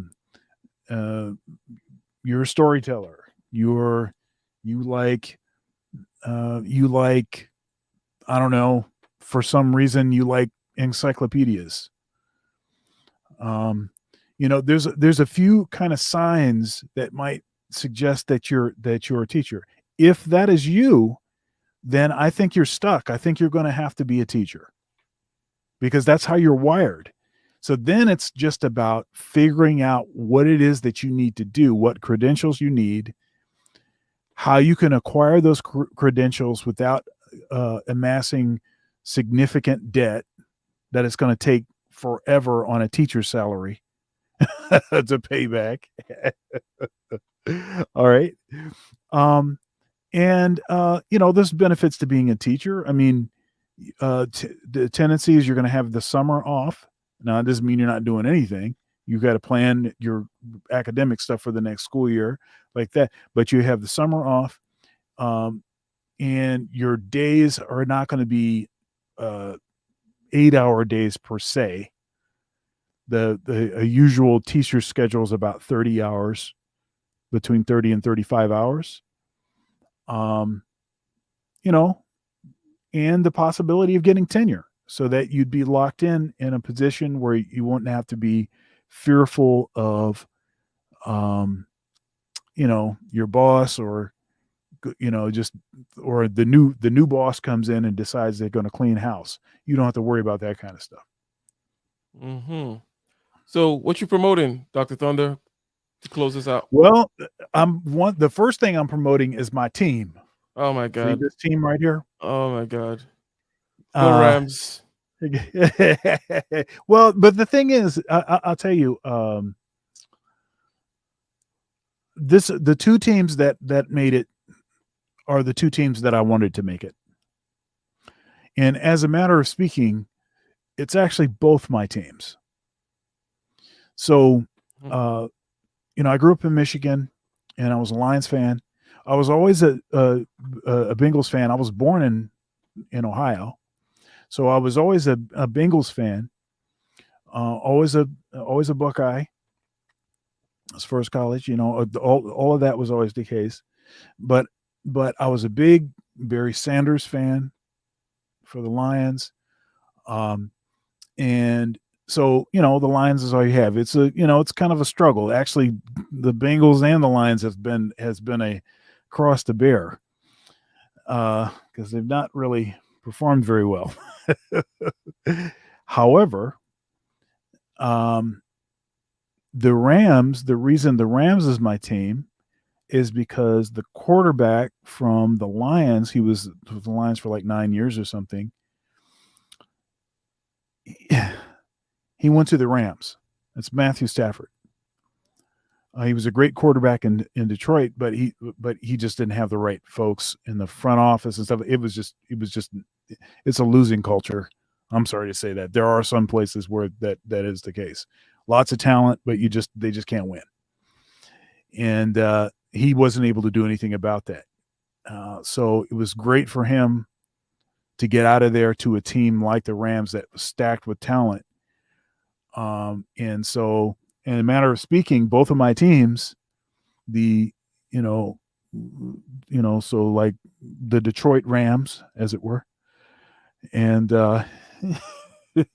a storyteller. You like, I don't know, for some reason you like encyclopedias. There's a few kind of signs that might suggest that you're a teacher. If that is you, then I think you're stuck. I think you're going to have to be a teacher, because that's how you're wired. So then it's just about figuring out what it is that you need to do, what credentials you need, how you can acquire those credentials without amassing significant debt that it's going to take forever on a teacher's salary to pay back. All right. There's benefits to being a teacher. I mean, the tendency is you're going to have the summer off. Now, it doesn't mean you're not doing anything. You've got to plan your academic stuff for the next school year like that, but you have the summer off, and your days are not going to be 8-hour days per se. A usual teacher schedule is about 30 hours, between 30 and 35 hours. And the possibility of getting tenure, so that you'd be locked in a position where you wouldn't have to be fearful of, your boss, or, or the new boss comes in and decides they're going to clean house. You don't have to worry about that kind of stuff.
Mm-hmm. So what you promoting, Dr. Thunder, to close this out?
Well, the first thing I'm promoting is my team.
Oh my God.
See this team right here?
Oh my God. Go Rams.
Well, but the thing is, I'll tell you, the two teams that made it are the two teams that I wanted to make it. And as a matter of speaking, it's actually both my teams. So, I grew up in Michigan, and I was a Lions fan. I was always a Bengals fan. I was born in Ohio, so I was always a Bengals fan. Always a Buckeye as far as college. All of that was always the case. But I was a big Barry Sanders fan for the Lions, and so the Lions is all you have. It's it's kind of a struggle. Actually, the Bengals and the Lions has been a cross to bear, because they've not really performed very well. However, the reason the Rams is my team is because the quarterback from the Lions, he was with the Lions for like 9 years or something. He went to the Rams. That's Matthew Stafford. He was a great quarterback in Detroit, but he just didn't have the right folks in the front office and stuff. It's a losing culture. I'm sorry to say that. There are some places where that is the case. Lots of talent, but they just can't win. and he wasn't able to do anything about that. So it was great for him to get out of there to a team like the Rams that was stacked with talent. And so, in a matter of speaking, both of my teams, so like the Detroit Rams, as it were, and the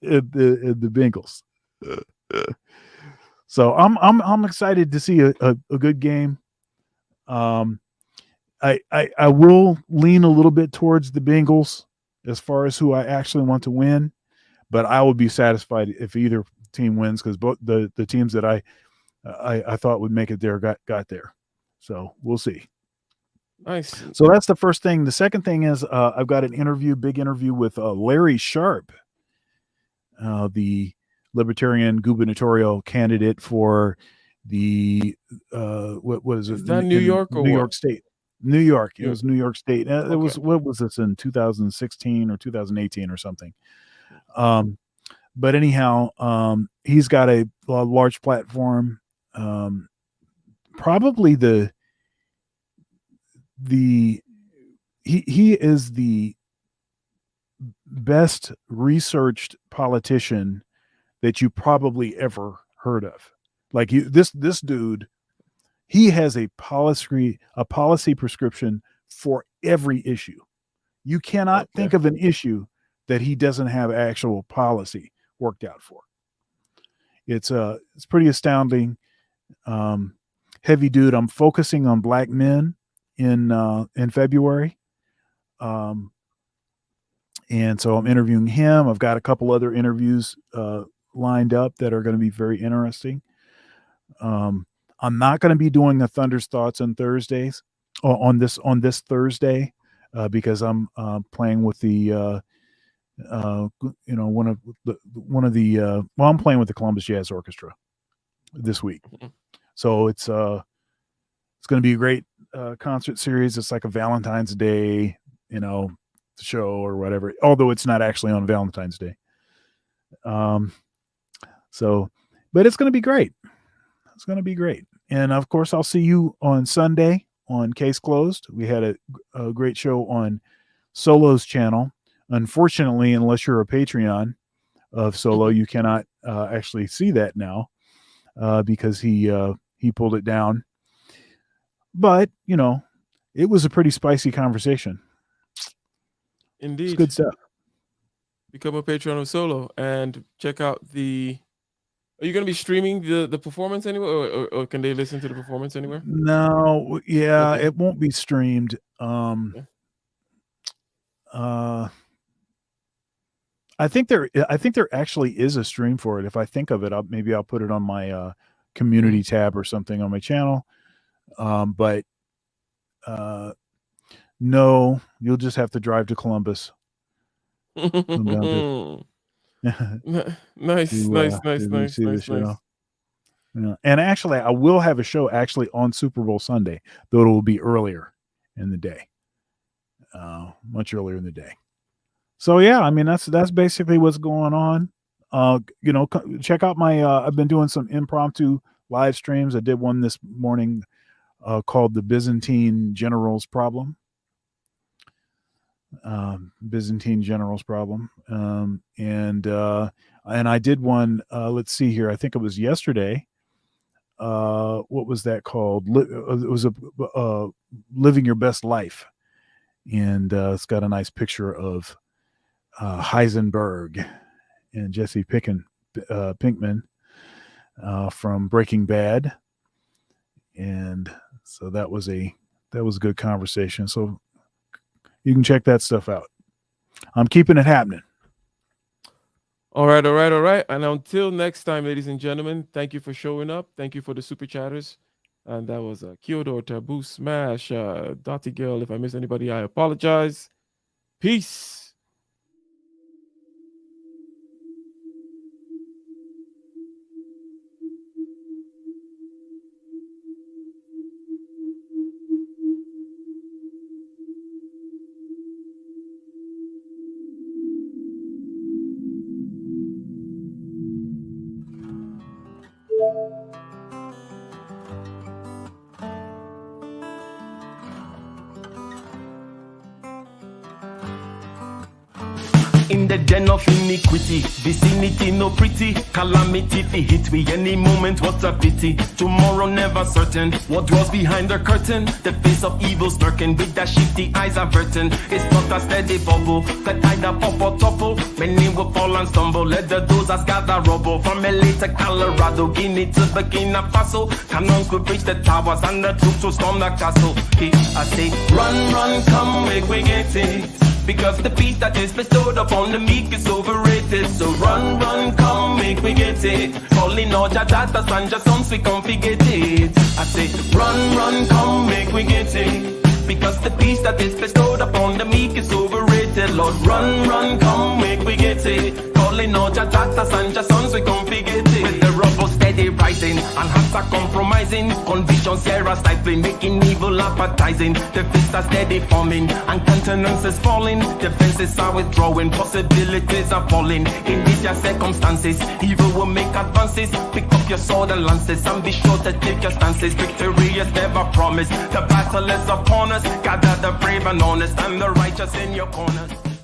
Bengals. So I'm excited to see a good game. I will lean a little bit towards the Bengals as far as who I actually want to win, but I would be satisfied if either team wins, because both the teams that I thought would make it there got there. So we'll see.
Nice.
So that's the first thing. The second thing is I've got a big interview with Larry Sharp, the Libertarian gubernatorial candidate for the what is it?
Is that New York or
New
what?
York State? New York. It
New-
was New York State. It
Okay.
was, what was this, in 2016 or 2018 or something? But anyhow, he's got a large platform. Probably he is the best researched politician that you probably ever heard of. Like this dude, he has a policy prescription for every issue. You cannot think of an issue that he doesn't have actual policy worked out for. It's pretty astounding. Heavy dude. I'm focusing on black men in February. And so I'm interviewing him. I've got a couple other interviews lined up that are going to be very interesting. I'm not going to be doing the Thunder's Thoughts on Thursdays, on this Thursday, because I'm playing with the I'm playing with the Columbus Jazz Orchestra this week. So it's going to be a great concert series. It's like a Valentine's Day, show or whatever, although it's not actually on Valentine's Day. But it's going to be great. It's going to be great. And of course, I'll see you on Sunday on Case Closed. We had a great show on Solo's channel. Unfortunately, unless you're a Patreon of Solo, you cannot actually see that now because he pulled it down. But, it was a pretty spicy conversation.
Indeed.
It's good stuff.
Become a patron of Solo and check out the. Are you going to be streaming the performance anywhere, or can they listen to the performance anywhere?
No, yeah,
Okay.
it won't be streamed. I think there actually is a stream for it. If I think of it, maybe I'll put it on my community tab or something on my channel. But no, you'll just have to drive to Columbus.
Nice.
See the show. Yeah. And actually, I will have a show actually on Super Bowl Sunday, though it will be earlier in the day, much earlier in the day. So yeah, I mean that's basically what's going on. Check out my. I've been doing some impromptu live streams. I did one this morning called "The Byzantine Generals Problem." Byzantine Generals Problem, and I did one. Let's see here. I think it was yesterday. What was that called? It was a Living Your Best Life, and it's got a nice picture of Heisenberg and Jesse Pinkman from Breaking Bad, and so that was a good conversation. So you can check that stuff out. I'm keeping it happening.
All right. And until next time, ladies and gentlemen, thank you for showing up. Thank you for the super chatters. And that was Kyodor, Taboo Smash, Dottie Girl. If I missed anybody, I apologize. Peace.
in the den of iniquity. Vicinity no pretty, calamity fi hit we any moment. What a pity. Tomorrow never certain. What dwells behind the curtain? The face of evil lurking with their shifty eyes averting. It's not a steady bubble that either pop or topple. Many will fall and stumble. Let the dozers gather rubble. From LA to Colorado, Guinea to Burkina Faso. Cannons could breach the towers and the troops will storm the castle. I say, run, run, come, make we get it. Because the peace that is bestowed upon the meek is overrated. So run, run, come, make we get it. Calling all your daughters and your sons, we come forget it. I say, run, run, come, make we get it. Because the peace that is bestowed upon the meek is overrated. Lord, run, run, come, make we get it. Calling all your daughters and your sons, we come forget it. With the rubble steady rising and hearts are compromising. Convictions here are stifling, making evil appetizing. The fists are steady forming and countenance is falling. Defenses are withdrawing, possibilities are falling. In these your circumstances, evil will make advances. Pick up your sword and lances and be sure to take your stances. Victory is never promised, the battle is upon us. Gather the brave and honest and the righteous in your corners.